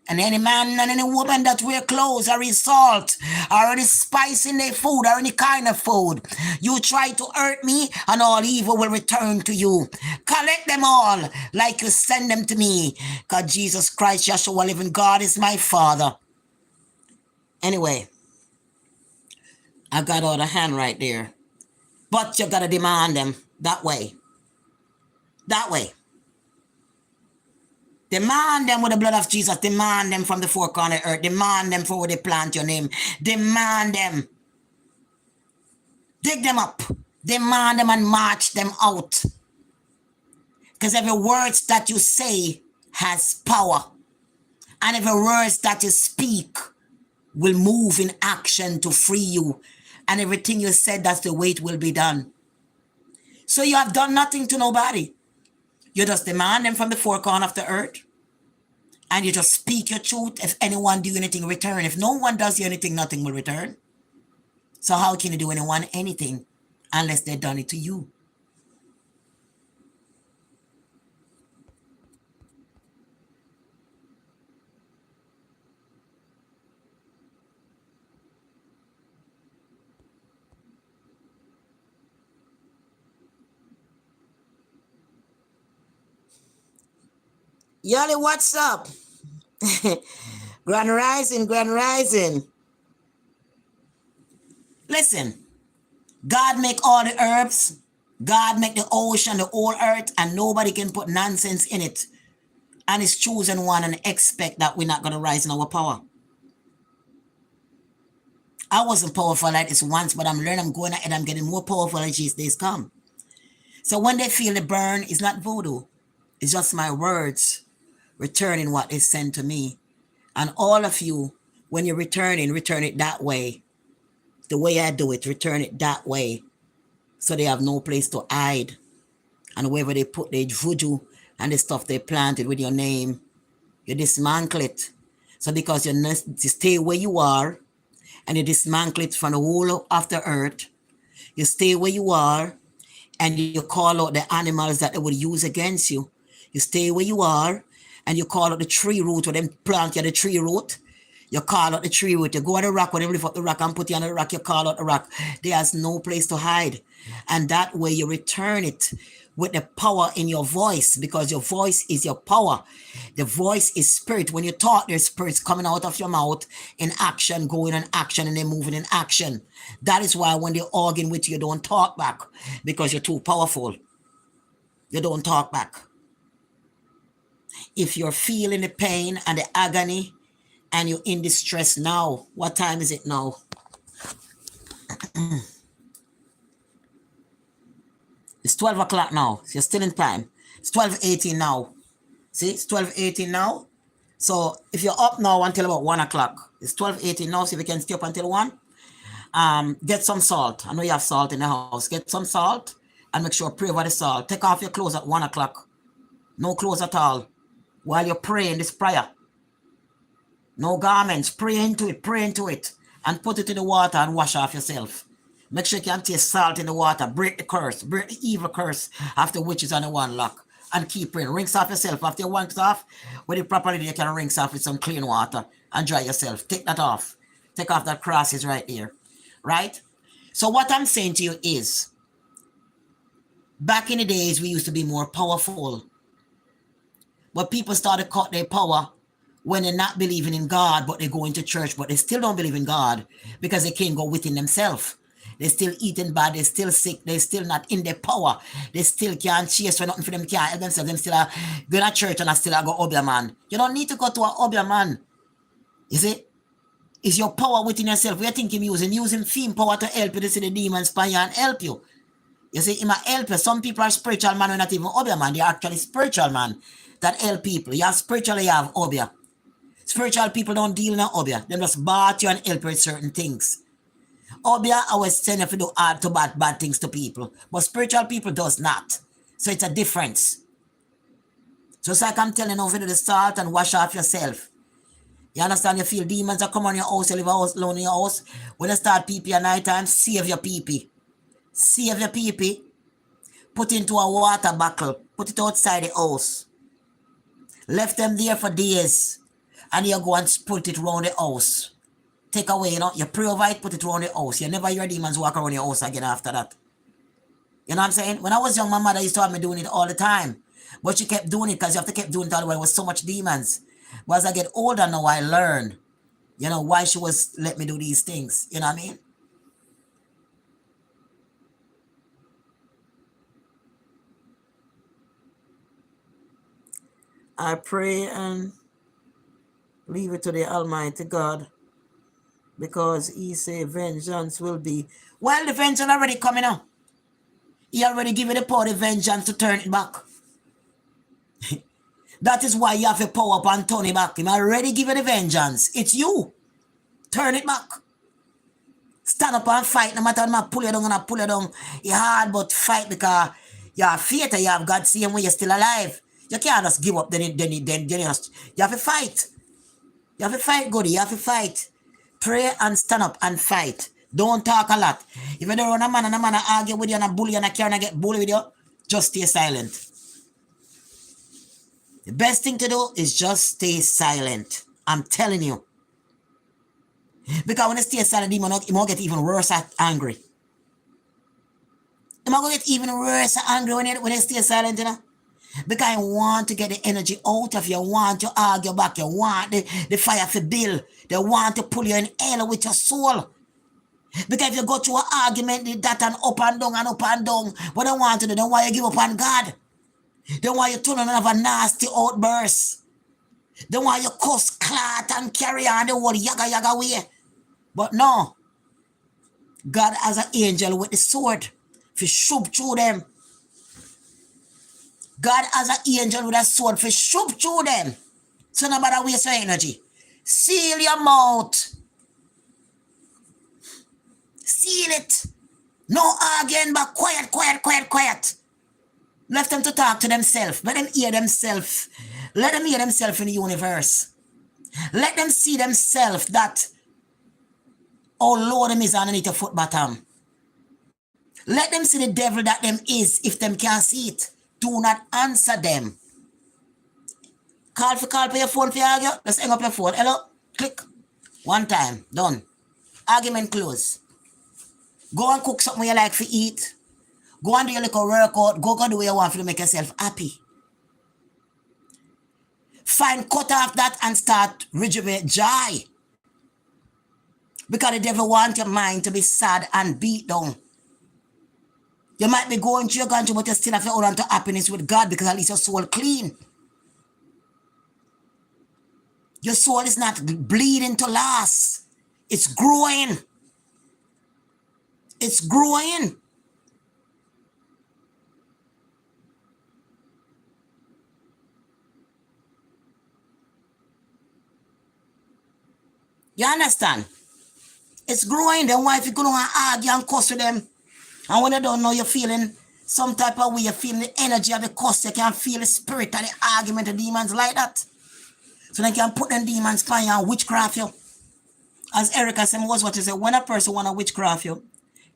And any man and any woman that wear clothes or is salt or any spice in their food or any kind of food, you try to hurt me, and all evil will return to you. Collect them all like you send them to me. God, Jesus Christ, Yeshua, living God, is my Father. Anyway, I got all the hand right there. But you gotta demand them that way. That way. Demand them with the blood of Jesus. Demand them from the four corners of earth. Demand them for where they plant your name. Demand them. Dig them up. Demand them and march them out. Because every word that you say has power. And every word that you speak will move in action to free you. And everything you said, that's the way it will be done. So you have done nothing to nobody. You just demand them from the four corners of the earth. And you just speak your truth. If anyone do anything, return. If no one does you anything, nothing will return. So how can you do anyone anything unless they've done it to you? Yali, what's up? Grand Rising, Grand Rising. Listen, God make all the herbs. God make the ocean, the whole earth, and nobody can put nonsense in it. And He's chosen one and expect that we're not going to rise in our power. I wasn't powerful like this once, but I'm learning, I'm going ahead, I'm getting more powerful as these days come. So when they feel the burn, it's not voodoo. It's just my words returning what is sent to me. And all of you, when you're returning, return it that way. The way I do it, return it that way. So they have no place to hide. And wherever they put their voodoo and the stuff they planted with your name, you dismantle it. So because you stay where you are, and you dismantle it from the whole of the earth, you stay where you are, and you call out the animals that they would use against you. You stay where you are, and you call out the tree root, or them plant you the tree root. You call out the tree root. You go on the rock, when they lift up the rock and put you on the rock, you call out the rock. There's no place to hide. And that way you return it with the power in your voice, because your voice is your power. The voice is spirit. When you talk, there's spirits coming out of your mouth in action, going in action, and then moving in action. That is why when they're arguing with you, don't talk back, because you're too powerful. You don't talk back. If you're feeling the pain and the agony and you're in distress now, what time is it now? It's 12 o'clock now. So you're still in time. It's 12:18 now. See, it's 12:18 now. So if you're up now until about 1 o'clock, it's 12:18 now. So if you can stay up until 1, get some salt. I know you have salt in the house. Get some salt and make sure pray over the salt. Take off your clothes at 1 o'clock. No clothes at all. While you're praying this prayer. No garments. Pray into it. And put it in the water and wash off yourself. Make sure you can taste salt in the water. Break the curse. Break the evil curse after witches on the one lock. And keep praying. Rinse off yourself. After you rinse off, with it properly, you can rinse off with some clean water and dry yourself. Take that off. Take off that crosses right there. Right? So what I'm saying to you is, Back in the days, we used to be more powerful. But people started cut their power when they're not believing in God, but they go into church, but they still don't believe in God because they can't go within themselves. They're still eating bad, they're still sick, they're still not in their power. They still can't chase for nothing for them, can't help themselves. Them still are going to church and I still go obia man. You don't need to go to a obia man. You see? It's your power within yourself. We are thinking using theme power to help you to see the demons by you and help you. You see, it might help you. Some people are spiritual man, we're not even obia man. They're actually spiritual man that help people. You have spiritual, you have obia. Spiritual people don't deal in obia. They just bar you and help you with certain things. Obia always send you to do hard to bad things to people. But spiritual people does not. So it's a difference. Just like I'm telling you, to the salt and wash off yourself. You understand? You feel demons are coming on your house, you live alone in your house. When you start pee-pee at night time, save your pee-pee. Save your pee-pee. Put into a water bottle. Put it outside the house. Left them there for days. And you go and put it around the house. Take away, you pray over it, put it around the house. You never hear demons walk around your house again after that. You know what I'm saying? When I was young, my mother used to have me doing it all the time. But she kept doing it because you have to keep doing it all the way. There was so much demons. But as I get older now, I learn, why she was let me do these things. You know what I mean? I pray and leave it to the Almighty God, because he say vengeance will be. Well, the vengeance already coming out. He already given the power the vengeance to turn it back. That is why you have to power up and turn it back. He already given the vengeance. It's you. Turn it back. Stand up and fight. No matter how I pull you down and I pull you down. It's hard, but fight because you have faith and you have God seeing when you're still alive. You can't just give up. Then you have to fight. You have to fight, Goody. You have to fight. Pray and stand up and fight. Don't talk a lot. If you don't run a man and a man argue with you and a bully and a carry and get bully with you, just stay silent. The best thing to do is just stay silent. I'm telling you. Because when you stay silent, you might get even worse angry. You might get even worse angry when you stay silent, Because I want to get the energy out of you. You want to argue back. You want the fire to build. They want to pull you in hell with your soul. Because if you go through an argument, that and up and down, what they want to do, they want you give up on God. They want you turn on and have a nasty outburst. They want you cuss, clot, and carry on the whole yaga way. But no. God has an angel with the sword to shoot through them. God has an angel with a sword to shoot through them. So no matter waste your energy. Seal your mouth. Seal it. No arguing, but quiet. Left them to talk to themselves. Let them hear themselves. Let them hear themselves in the universe. Let them see themselves that, oh Lord, them is underneath the foot bottom. Let them see the devil that them is if them can't see it. Do not answer them. Call for your phone for your argue. Let's hang up your phone. Hello? Click. One time. Done. Argument close. Go and cook something you like to eat. Go and do your little workout. Go do what you want to make yourself happy. Cut off that and start rejuvenate joy. Because the devil wants your mind to be sad and beat down. You might be going through your country, but you still have to hold on to happiness with God, because at least your soul clean. Your soul is not bleeding to last. It's growing. It's growing. You understand? It's growing. Then why if you're going to argue and cuss with them, and when you don't know you're feeling some type of way, you're feeling the energy of the cuss, you can feel the spirit of the argument of demons like that. So they can put them demons on you and witchcraft you. As Erica said, was what she said, when a person want to witchcraft you,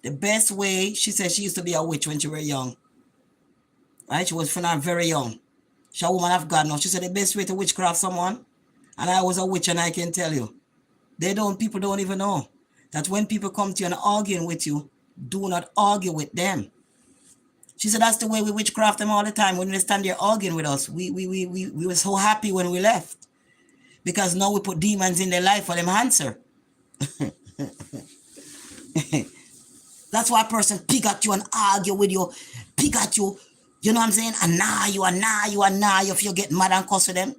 the best way, she said she used to be a witch when she was young. Right? She was from very young. She's a woman of God now. She said the best way to witchcraft someone, and I was a witch and I can tell you, people don't even know that when people come to you and arguing with you, do not argue with them. She said that's the way we witchcraft them all the time. When they stand there arguing with us, we were so happy when we left because now we put demons in their life for them answer. That's why a person pick at you and argue with you, pick at you, you know what I'm saying? Annoy you if you get mad and cuss with them.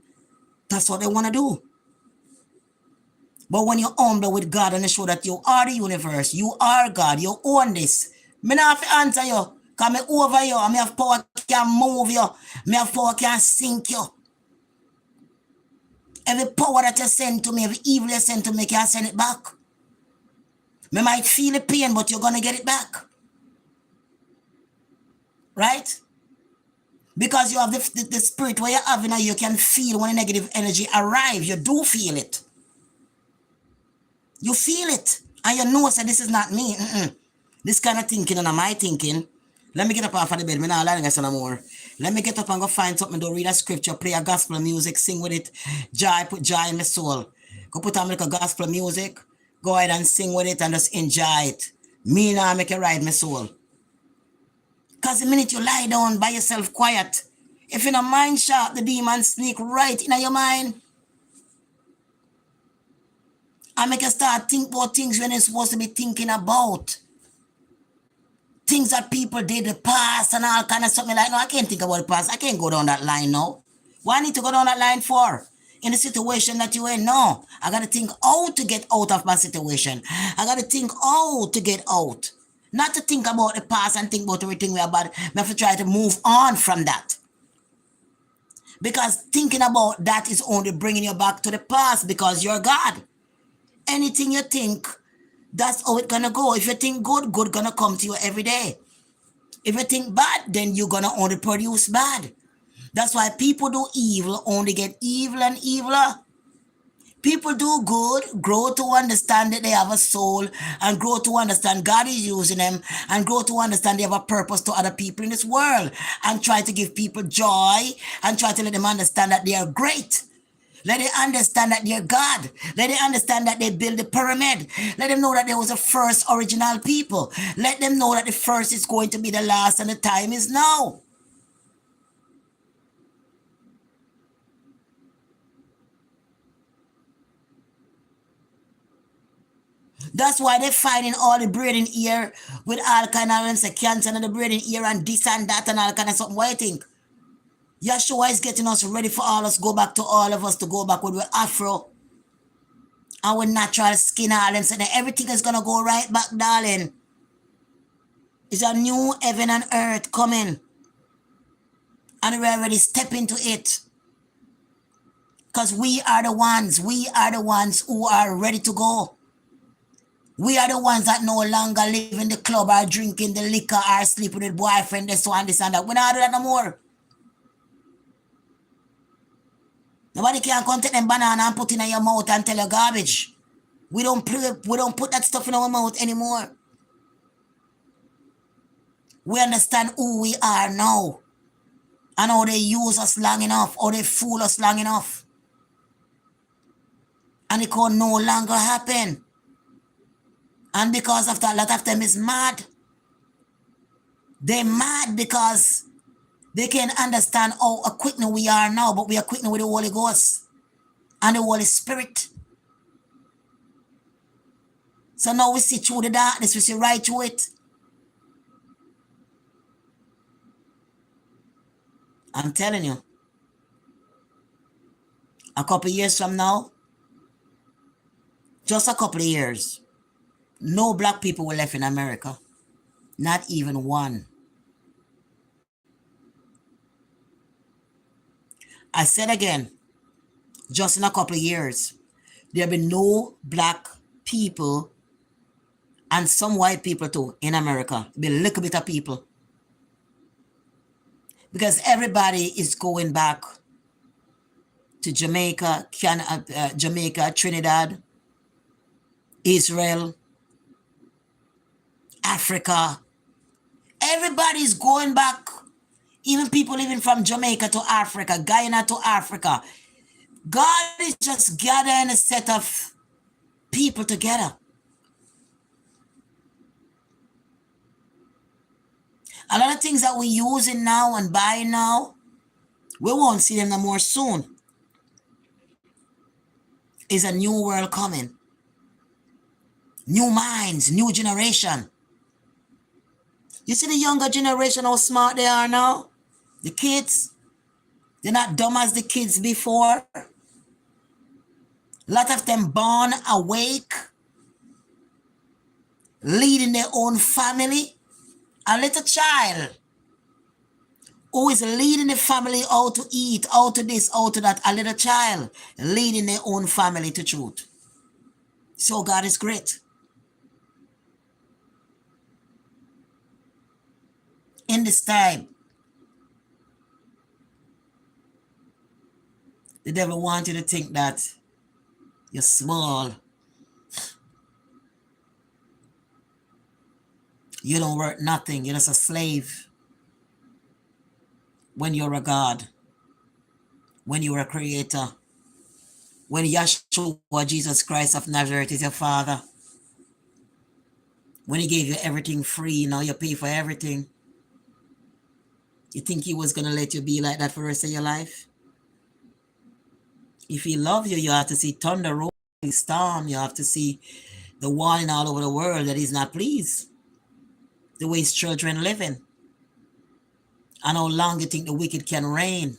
That's what they want to do. But when you're humble with God and they show that you are the universe, you are God, you own this. Me not have to answer you. Because me over you, and me have power can move you. Me have power can sink you. Every power that you send to me, every evil you send to me, can send it back. Me might feel the pain, but you're going to get it back. Right? Because you have the spirit where you have in you can feel when the negative energy arrives. You do feel it. You feel it. And you know that this is not me. This kind of thinking and my thinking. Let me get up off of the bed. I'm not lying no more. Let me get up and go find something to read a scripture, play a gospel music, sing with it. Joy, put joy in my soul. Go put on like a gospel music. Go ahead and sing with it and just enjoy it. Me now make it ride my soul. Because the minute you lie down by yourself quiet, if in a mind sharp, the demons sneak right in your mind. And make you start think about things when you're supposed to be thinking about. Things that people did in the past and all kind of something like, no, I can't think about the past. I can't go down that line now. What I need to go down that line for? In the situation that you're in? No. I got to think how to get out of my situation. I got to think how to get out. Not to think about the past and think about everything we about. I have to try to move on from that. Because thinking about that is only bringing you back to the past because you're God. Anything you think, that's how it's gonna go. If you think good, good gonna come to you every day. If you think bad, then you're gonna only produce bad. That's why people do evil, only get evil and eviler. People do good, grow to understand that they have a soul, and grow to understand God is using them, and grow to understand they have a purpose to other people in this world, and try to give people joy, and try to let them understand that they are great. Let them understand that they're God. Let them understand that they built the pyramid. Let them know that there was a first original people. Let them know that the first is going to be the last and the time is now. That's why they're finding all the brain in ear with all kind of cancer and the brain in ear and this and that and all kind of something. What do you think? Yeshua is getting us ready for all us go back to all of us to go back with Afro. Our natural skin, all and saying everything is gonna go right back, darling. It's a new heaven and earth coming. And we're already step into it. Because we are the ones who are ready to go. We are the ones that no longer live in the club or drinking the liquor or sleeping with boyfriend, this one, this and that. We don't do that no more. Nobody can come take them banana and put it in your mouth and tell you garbage. We don't put that stuff in our mouth anymore. We understand who we are now. And how they use us long enough, how they fool us long enough. And it can no longer happen. And because of that, a lot of them is mad. They're mad because they can't understand how equipped we are now, but we are equipped with the Holy Ghost and the Holy Spirit. So now we see through the darkness, we see right through it. I'm telling you, a couple years from now, just a couple of years, no black people were left in America. Not even one. I said again, just in a couple of years, there'll be no black people and some white people too in America. There'll be a little bit of people. Because everybody is going back to Jamaica, Jamaica, Trinidad, Israel, Africa. Everybody's going back. Even people living from Jamaica to Africa, Guyana to Africa. God is just gathering a set of people together. A lot of things that we're using now and buying now, we won't see them no more soon. Is a new world coming. New minds, new generation. You see the younger generation, how smart they are now? The kids, they're not dumb as the kids before. A lot of them born awake, leading their own family. A little child who is leading the family how to eat, how to this, how to that. A little child leading their own family to truth. So God is great. In this time, the devil wants you to think that you're small. You don't worth nothing. You're just a slave. When you're a God, when you're a creator, when Yeshua, Jesus Christ of Nazareth is your father, when he gave you everything free, now you pay for everything. You think he was going to let you be like that for the rest of your life? If he loves you, you have to see thunder, rolling storm. You have to see the warning all over the world that he's not pleased. The way his children living. And how long you think the wicked can reign.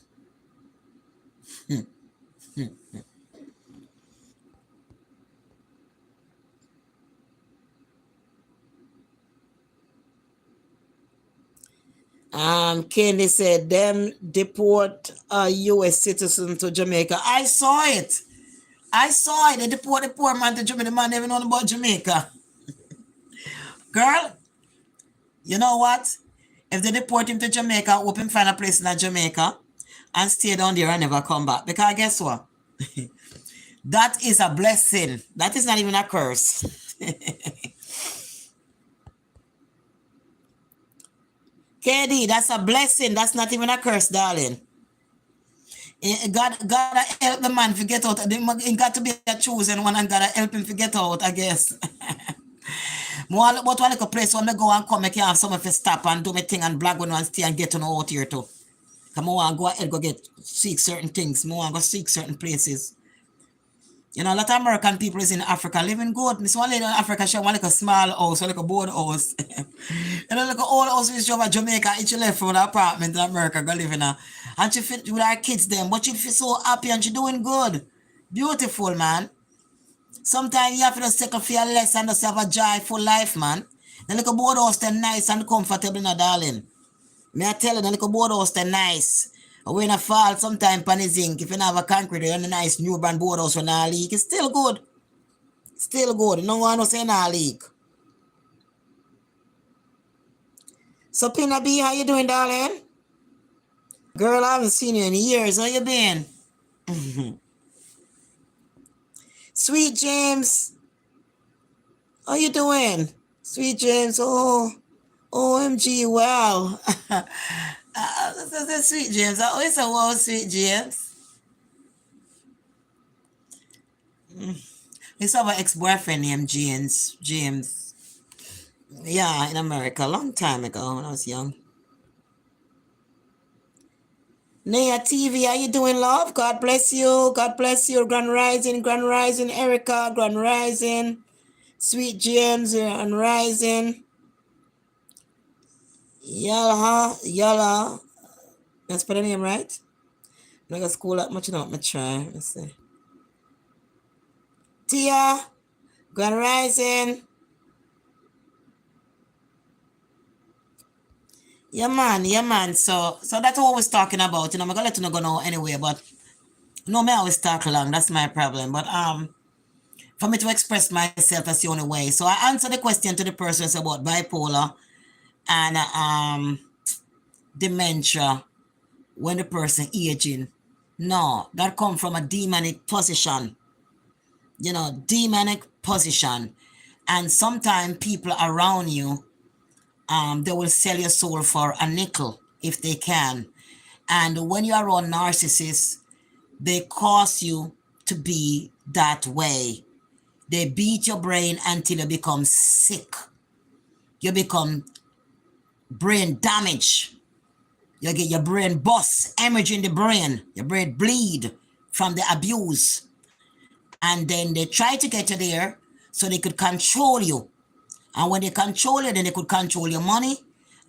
Candy said, them deport a U.S. citizen to Jamaica. I saw it. They deport the poor man to Jamaica. The man never know about Jamaica. Girl, you know what? If they deport him to Jamaica, hope him find a place in Jamaica and stay down there and never come back. Because guess what? That is a blessing. That is not even a curse. KD, that's a blessing. That's not even a curse, darling. God help the man to get out. He got to be a chosen one and God help him to get out, I guess. But one like a place when I go and come, I can have someone to stop and do my thing and blog one and stay and get on out here too. Come on, go ahead, go seek certain things. More go seek certain places. You know, a lot of American people is in Africa living good. Miss one lady in Africa, she want like a small house, like a board house. And then like an old house which she over Jamaica, and she left from the apartment in America, go live in her. And she fit with her kids them, but she feel so happy and she doing good. Beautiful, man. Sometimes you have to just take a few less and just have a joyful life, man. The little board house, they're nice and comfortable, now, darling. May I tell you, the little board house, they're nice. When I fall, sometimes pan zinc, if you have a concrete and a nice new brand board house when I leak, it's still good. Still good. No one will say no leak. So, Pina B, how you doing, darling? Girl, I haven't seen you in years. How you been? Sweet James. How you doing? Sweet James. Oh, OMG, wow. Sweet James. I always say, wow, Sweet James. It's our ex-boyfriend named James. Yeah, in America, a long time ago when I was young. Naya TV, how you doing, love? God bless you. God bless you. Grand Rising, Erica, Grand Rising. Sweet James, Grand Rising. Yalla. That's for the name, right? I'm not going to school that much, I'm going to try. Let's see. Tia, Grand Rising. Yeah, man. So that's what I was talking about. I'm gonna let you go now anyway, but no, me always talk long. That's my problem. But for me to express myself, that's the only way. So I answer the question to the person about bipolar and dementia when the person aging. No, that come from a demonic position. You know, demonic position. And sometimes people around you, they will sell your soul for a nickel if they can. And when you are around narcissists, they cause you to be that way. They beat your brain until you become sick. You become brain damage. You get your brain bust, hemorrhage in the brain, your brain bleed from the abuse. And then they try to get you there so they could control you. And when they control you, then they could control your money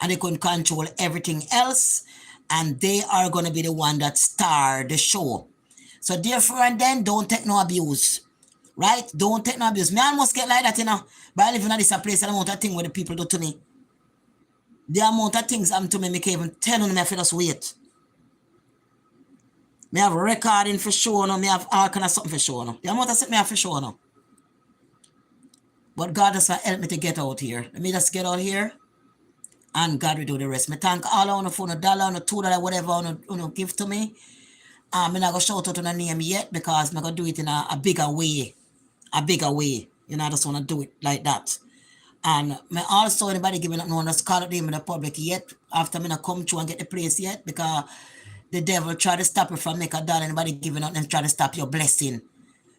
and they could control everything else. And they are going to be the one that star the show. So therefore, and then don't take no abuse. Right? Don't take no abuse. Me almost get like that, you know. But I live in this place and the amount of things what the people do to me. The amount of things happen to me, I can't even tell them if I just wait. Me have recording for sure, no. Me have all kind of something for sure, no. The amount of something me have for sure, no. But God just help me to get out here. Let me just get out here. And God will do the rest. Me thank all on for $1, on $2, whatever on give to me. I'm not gonna shout out on the name yet because I'm gonna do it in a bigger way. A bigger way. You know, I just wanna do it like that. And me also anybody giving up no one just call it name in the public yet after me not come through and get the place yet because the devil try to stop it from make a dollar. Anybody giving up and try to stop your blessing.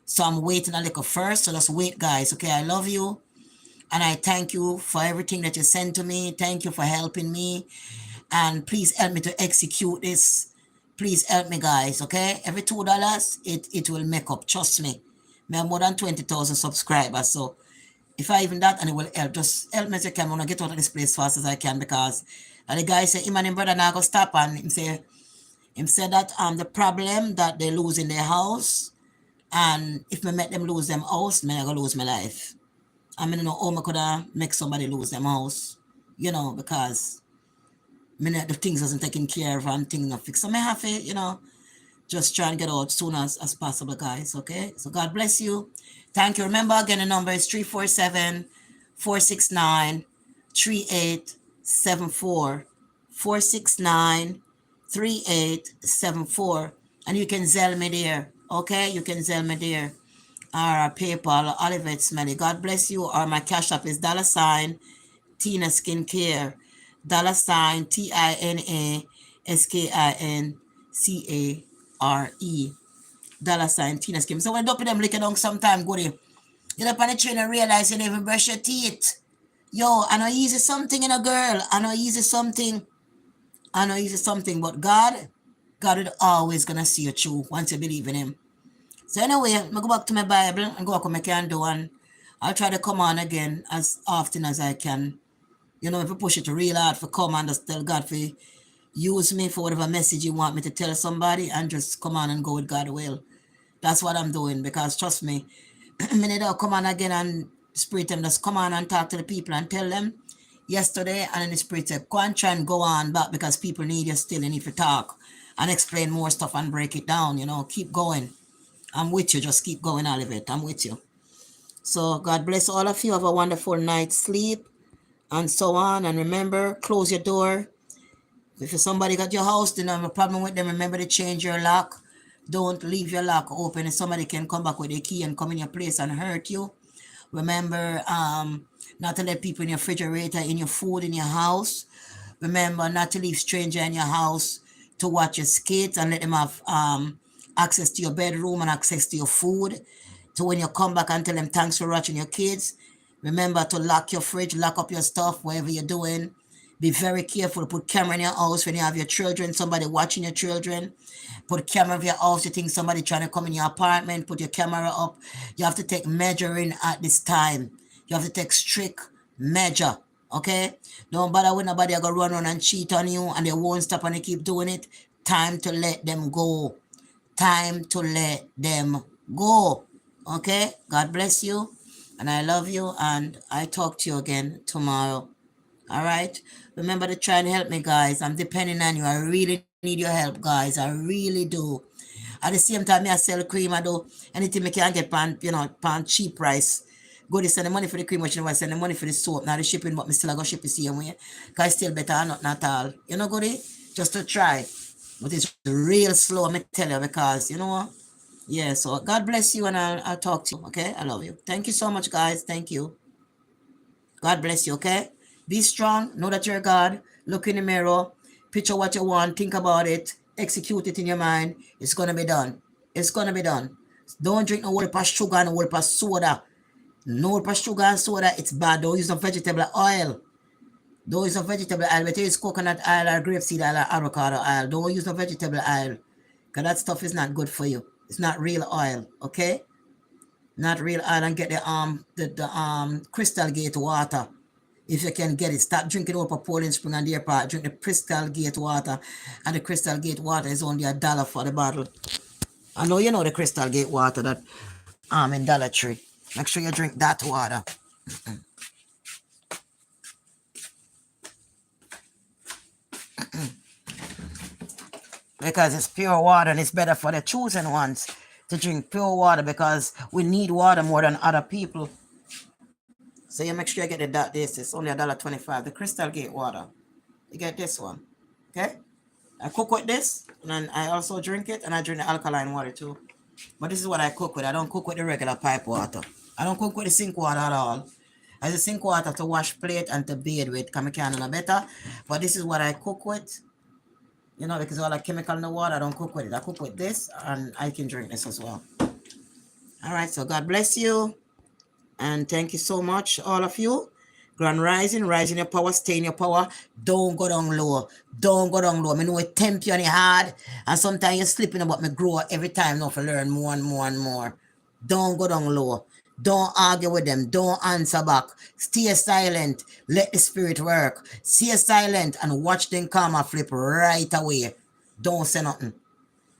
So I'm waiting a little first. So just wait, guys. Okay, I love you. And I thank you for everything that you sent to me. Thank you for helping me. And please help me to execute this. Please help me, guys, okay? Every $2, it will make up. Trust me. I have more than 20,000 subscribers. So if I even that, and it will help. Just help me as you can. I want to get out of this place as fast as I can because the guy said, him and him brother now go stop. And him say that the problem that they lose in their house, and if me make them lose them house, me I go lose my life. I mean, how I could make somebody lose them house, you know, because the things wasn't taken care of and things not fixed. So I have to, just try and get out as soon as possible, guys, okay? So God bless you. Thank you. Remember, again, the number is 347-469-3874. 469-3874. And you can Zelle me there, okay? You can Zelle me there. Or PayPal, OlivetSmellie. God bless you. Or my cash app is $ Tina Skincare. $ TINASKINCARE. $ Tina Skin. So when you them lick it down sometime, go there. You up on the train and realize you never brush your teeth. Yo, I know easy something in a girl. I know easy something. But God is always gonna see you through once you believe in him. So anyway, I go back to my Bible and go up what I can do, and I'll try to come on again as often as I can. If you push it real hard for come and just tell God to use me for whatever message you want me to tell somebody, and just come on and go with God's will. That's what I'm doing, because trust me, minute I'll come on again and spirit them just come on and talk to the people and tell them yesterday, and then the spirit said, go and try and go on back because people need you still, and if you talk and explain more stuff and break it down, keep going. I'm with you. Just keep going, Olivet. I'm with you. So God bless all of you. Have a wonderful night's sleep and so on. And remember, close your door. If somebody got your house, then have a problem with them, remember to change your lock. Don't leave your lock open and somebody can come back with a key and come in your place and hurt you. Remember not to let people in your refrigerator, in your food, in your house. Remember not to leave stranger in your house to watch your kids and let them have access to your bedroom and access to your food. So when you come back and tell them thanks for watching your kids, remember to lock your fridge, lock up your stuff, whatever you're doing. Be very careful. Put camera in your house when you have your children, somebody watching your children. Put camera in your house. You think somebody trying to come in your apartment, put your camera up. You have to take measuring at this time. You have to take strict measure, okay? Don't bother with nobody going to run around and cheat on you and they won't stop and they keep doing it. Time to let them go. Time to let them go. Okay? God bless you. And I love you. And I talk to you again tomorrow. All right? Remember to try and help me, guys. I'm depending on you. I really need your help, guys. I really do. At the same time, I sell cream. I do anything I can get pan cheap price. Go to send the money for the cream, but you know what? Send the money for the soap. Now the shipping, but I still go ship the same way. Because still better not at all. You know, goody? Just to try. But it's real slow, I tell you, because you know what? Yeah, so God bless you, and I'll talk to you, okay? I love you. Thank you so much, guys. Thank you. God bless you, okay? Be strong. Know that you're God. Look in the mirror. Picture what you want. Think about it. Execute it in your mind. It's going to be done. It's going to be done. Don't drink no water, sugar, and no water, soda. No water, sugar, and soda. It's bad. Don't use no vegetable oil. Don't use no vegetable oil. Better use coconut oil or grapeseed oil or avocado oil. Don't use no vegetable oil, because that stuff is not good for you. It's not real oil, okay? Not real oil. And get the Crystal Gate water. If you can get it, stop drinking over Poland Spring and Deer Park. Drink the Crystal Gate water, and the Crystal Gate water is only $1 for the bottle. I know you know the Crystal Gate water that in Dollar Tree. Make sure you drink that water. Because it's pure water, and it's better for the chosen ones to drink pure water, because we need water more than other people. So you make sure you get this. It's only $1.25. The Crystal Gate water. You get this one. Okay? I cook with this, and I also drink it, and I drink the alkaline water too. But this is what I cook with. I don't cook with the regular pipe water. I don't cook with the sink water at all. I use the sink water to wash plate and to bathe with, because I can't no better. But this is what I cook with. You know, because all the chemical in the water, I don't cook with it. I cook with this, and I can drink this as well. All right, so God bless you. And thank you so much, all of you. Grand rising, rise in your power, stay in your power. Don't go down low. Don't go down low. I know it tempt you and it hard. And sometimes you're slipping, but me grow every time now to learn more and more and more. Don't go down low. Don't argue with them. Don't answer back. Stay silent. Let the spirit work. Stay silent and watch them karma flip right away. Don't say nothing.